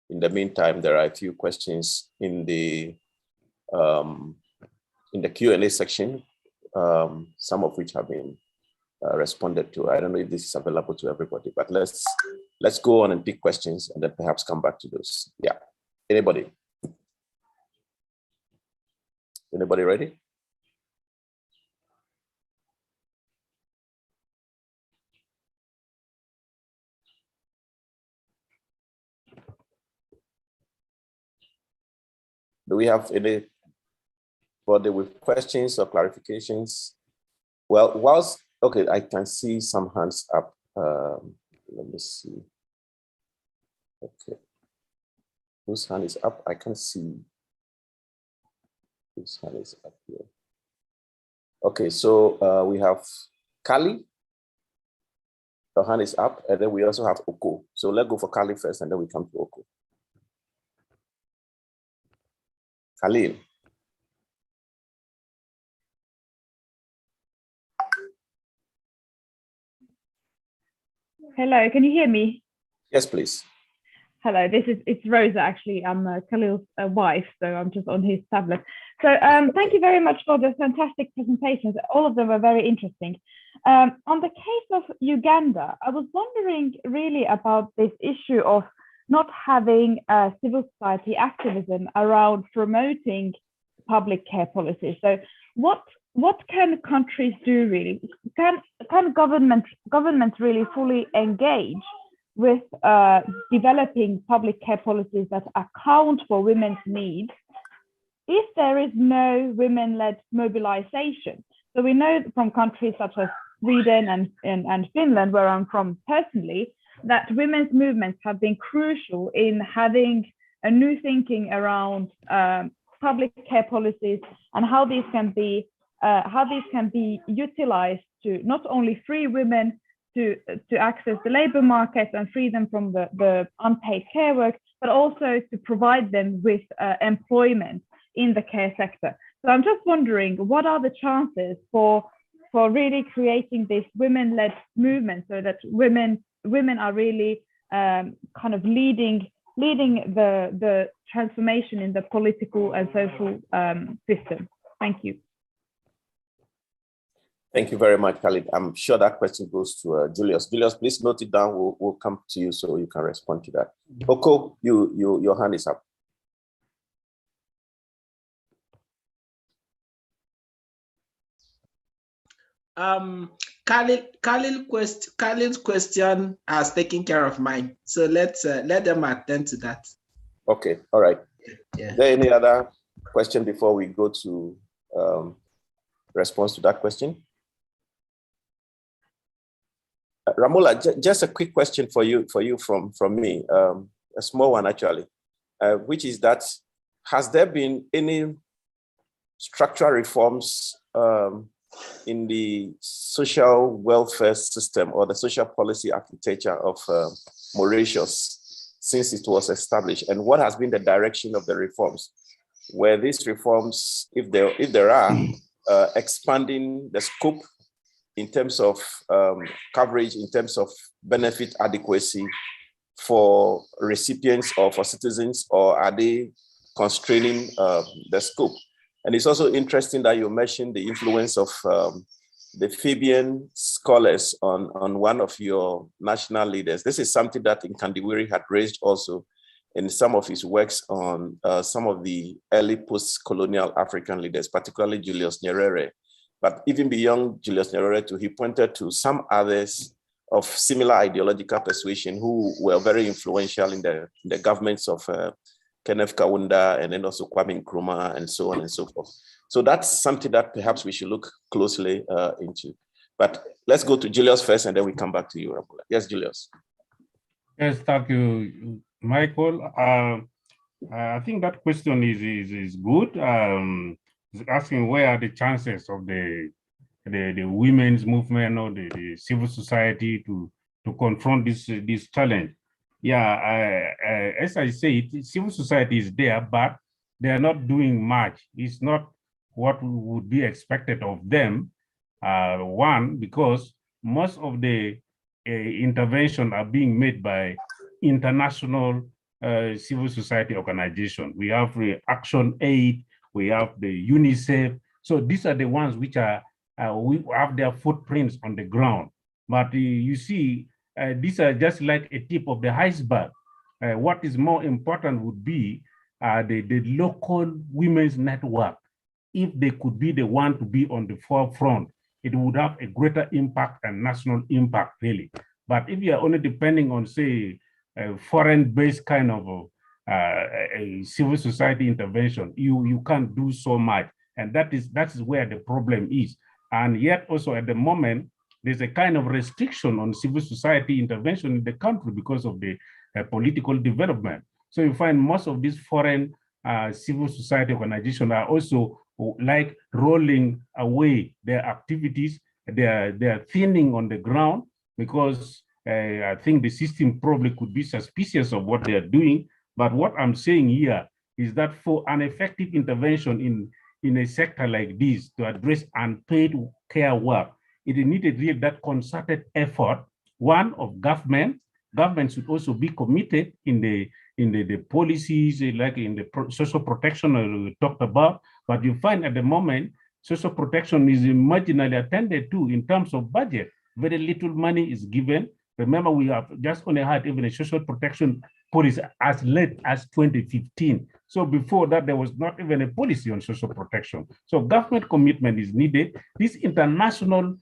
In the meantime, there are a few questions in the Q&A section, some of which have been responded to. I don't know if this is available to everybody, but let's go on and pick questions and then perhaps come back to those. Yeah, anybody? Anybody ready? Do we have anybody with questions or clarifications? Well, okay, I can see some hands up. Let me see. Okay. Whose hand is up? I can see. Whose hand is up here? Okay, so we have Kali. Her hand is up, and then we also have Oko. So let's go for Kali first, and then we come to Oko. Khalil. Hello, can you hear me? Yes, please. Hello, it's Rosa, actually. I'm Khalil's wife, so I'm just on his tablet. So thank you very much for the fantastic presentations. All of them were very interesting. On the case of Uganda, I was wondering really about this issue of not having civil society activism around promoting public care policies. So what can countries do really? Can governments really fully engage with developing public care policies that account for women's needs if there is no women-led mobilization? So we know from countries such as Sweden and Finland, where I'm from personally, that women's movements have been crucial in having a new thinking around public care policies and how these can be utilized to not only free women to access the labor market and free them from the unpaid care work, but also to provide them with employment in the care sector. So I'm just wondering, what are the chances for really creating this women-led movement so that women are really kind of leading the transformation in the political and social system? Thank you. Thank you very much, Khalid. I'm sure that question goes to Julius. Julius, please note it down. We'll come to you so you can respond to that. Oko, your hand is up. Khalid's question has taken care of mine. So let them attend to that. Okay, all right. Yeah. Is there any other question before we go to response to that question? Ramola, just a quick question for you from me, a small one actually, which is that has there been any structural reforms in the social welfare system or the social policy architecture of Mauritius since it was established, and what has been the direction of the reforms? Were these reforms, if there are, expanding the scope in terms of coverage, in terms of benefit adequacy for recipients or for citizens, or are they constraining the scope? And it's also interesting that you mentioned the influence of the Fabian scholars on one of your national leaders. This is something that Nkandiwiri had raised also in some of his works on some of the early post-colonial African leaders, particularly Julius Nyerere. But even beyond Julius Nyerere too, he pointed to some others of similar ideological persuasion who were very influential in the governments of Kenneth Kaunda and then also Kwame Nkrumah and so on and so forth. So that's something that perhaps we should look closely into. But let's go to Julius first and then we come back to you, Ramola. Yes, Julius. Yes, thank you, Michael. I think that question is good. Asking where are the chances of the women's movement or the civil society to confront this challenge. Yeah, as I say, civil society is there, but they are not doing much. It's not what would be expected of them. One, because most of the intervention are being made by international civil society organizations. We have Action Aid, we have the UNICEF. So these are the ones which are we have their footprints on the ground. But you see, these are just like a tip of the iceberg. What is more important would be the local women's network. If they could be the one to be on the forefront, it would have a greater impact and national impact, really. But if you are only depending on, say, a foreign-based kind of a civil society intervention, you can't do so much. And that is where the problem is. And yet also at the moment, there's a kind of restriction on civil society intervention in the country because of the political development. So you find most of these foreign civil society organizations are also like rolling away their activities. They're thinning on the ground because I think the system probably could be suspicious of what they're doing. But what I'm saying here is that for an effective intervention in a sector like this to address unpaid care work, it needed really that concerted effort, one of government. Government should also be committed in the policies, like in the social protection we talked about. But you find at the moment, social protection is marginally attended to in terms of budget. Very little money is given. Remember, we have just only had even a social protection policy as late as 2015. So before that, there was not even a policy on social protection. So government commitment is needed. This international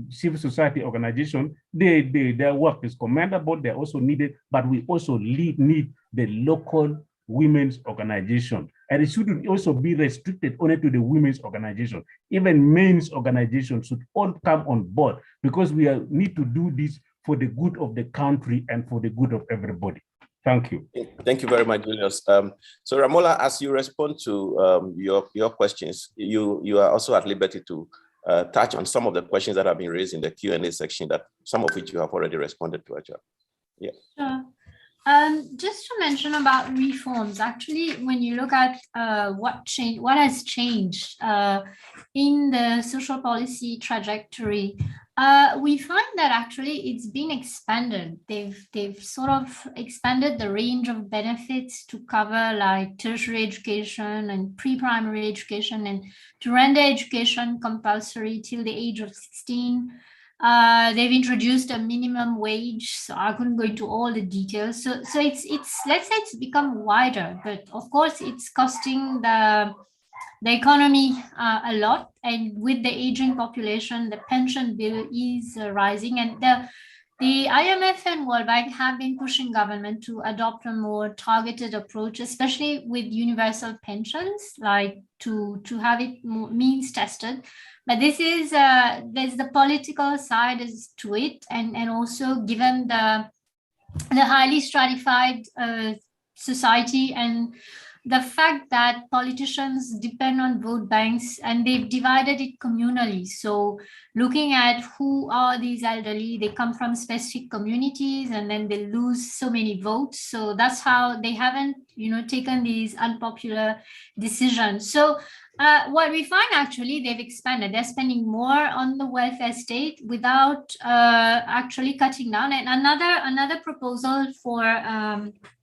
civil society organization, their work is commendable. They're also needed, but we also need the local women's organization. And it shouldn't also be restricted only to the women's organization. Even men's organizations should all come on board because we need to do this for the good of the country and for the good of everybody. Thank you. Thank you very much, Julius. So Ramola, as you respond to your questions, you are also at liberty to touch on some of the questions that have been raised in the Q&A section, that some of which you have already responded to, actually. Yeah. Sure. Just to mention about reforms, actually, when you look at what has changed in the social policy trajectory, we find that actually it's been expanded. They've sort of expanded the range of benefits to cover like tertiary education and pre-primary education, and to render education compulsory till the age of 16. They've introduced a minimum wage, so I couldn't go into all the details. So it's let's say it's become wider, but of course it's costing the economy a lot, and with the aging population, the pension bill is rising, and the IMF and World Bank have been pushing government to adopt a more targeted approach, especially with universal pensions, like to have it more means tested. But this is there's the political side to it, and also given the highly stratified society, and the fact that politicians depend on vote banks, and they've divided it communally. So looking at who are these elderly, they come from specific communities, and then they lose so many votes. So that's how they haven't, taken these unpopular decisions. So what we find, actually, they've expanded. They're spending more on the welfare state without actually cutting down. And another proposal for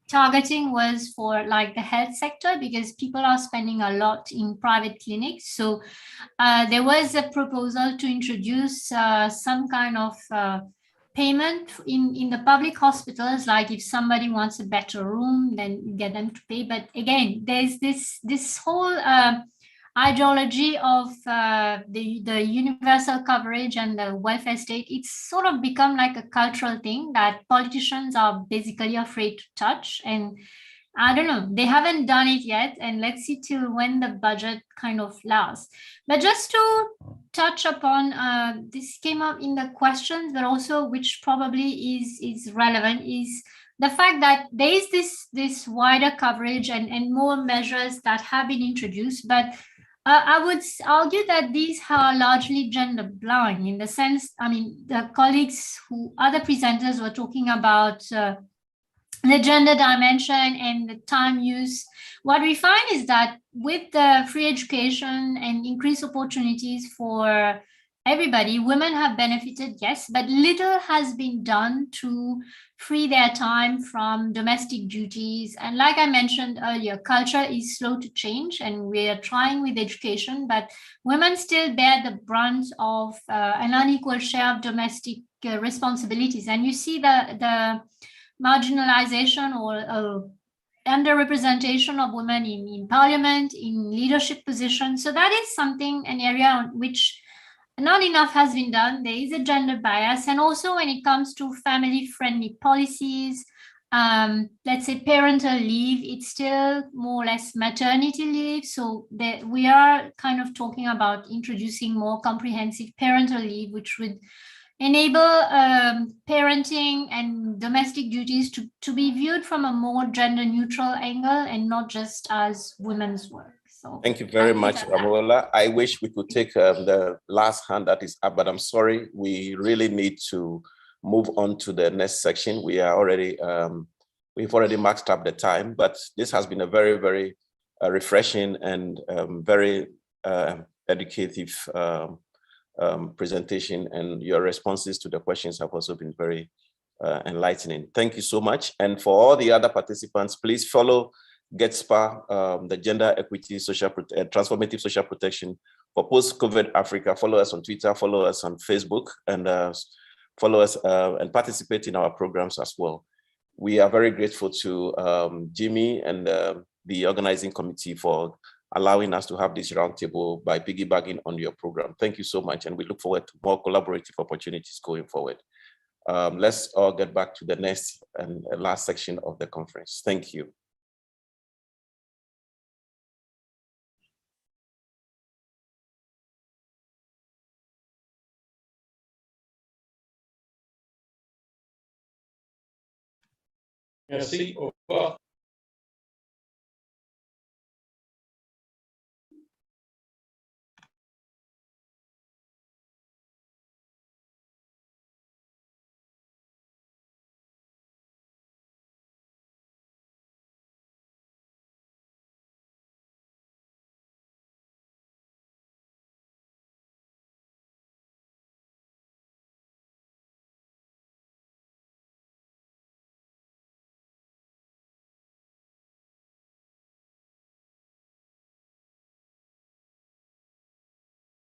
targeting was for like the health sector, because people are spending a lot in private clinics. So there was a proposal to introduce some kind of payment in the public hospitals, like if somebody wants a better room, then get them to pay. But again, there's this whole ideology of the universal coverage and the welfare state. It's sort of become like a cultural thing that politicians are basically afraid to touch. And I don't know, they haven't done it yet, and let's see till when the budget kind of lasts. But just to touch upon, this came up in the questions, but also which probably is relevant, is the fact that there is this wider coverage and more measures that have been introduced, but I would argue that these are largely gender blind, in the sense, I mean, the colleagues other presenters were talking about the gender dimension and the time use. What we find is that with the free education and increased opportunities for everybody, women have benefited, yes, but little has been done to free their time from domestic duties. And like I mentioned earlier, culture is slow to change, and we are trying with education, but women still bear the brunt of an unequal share of domestic responsibilities. And you see the marginalization or underrepresentation of women in parliament, in leadership positions. So that is something, an area on which not enough has been done. There is a gender bias. And also when it comes to family-friendly policies, let's say parental leave, it's still more or less maternity leave. So we are kind of talking about introducing more comprehensive parental leave, which would enable parenting and domestic duties to be viewed from a more gender neutral angle and not just as women's work. So thank you very much, Amola. I wish we could take the last hand that is up, but I'm sorry, we really need to move on to the next section. We are already, we've already maxed up the time, but this has been a very, very refreshing and very educative presentation, and your responses to the questions have also been very enlightening. Thank you so much. And for all the other participants, please follow GETSPA, the Gender Equity Transformative Social Protection for Post-COVID Africa. Follow us on Twitter, follow us on Facebook, and follow us and participate in our programs as well. We are very grateful to Jimmy and the organizing committee for allowing us to have this roundtable by piggybacking on your program. Thank you so much, and we look forward to more collaborative opportunities going forward. Let's all get back to the next and last section of the conference. Thank you. Merci. Au revoir.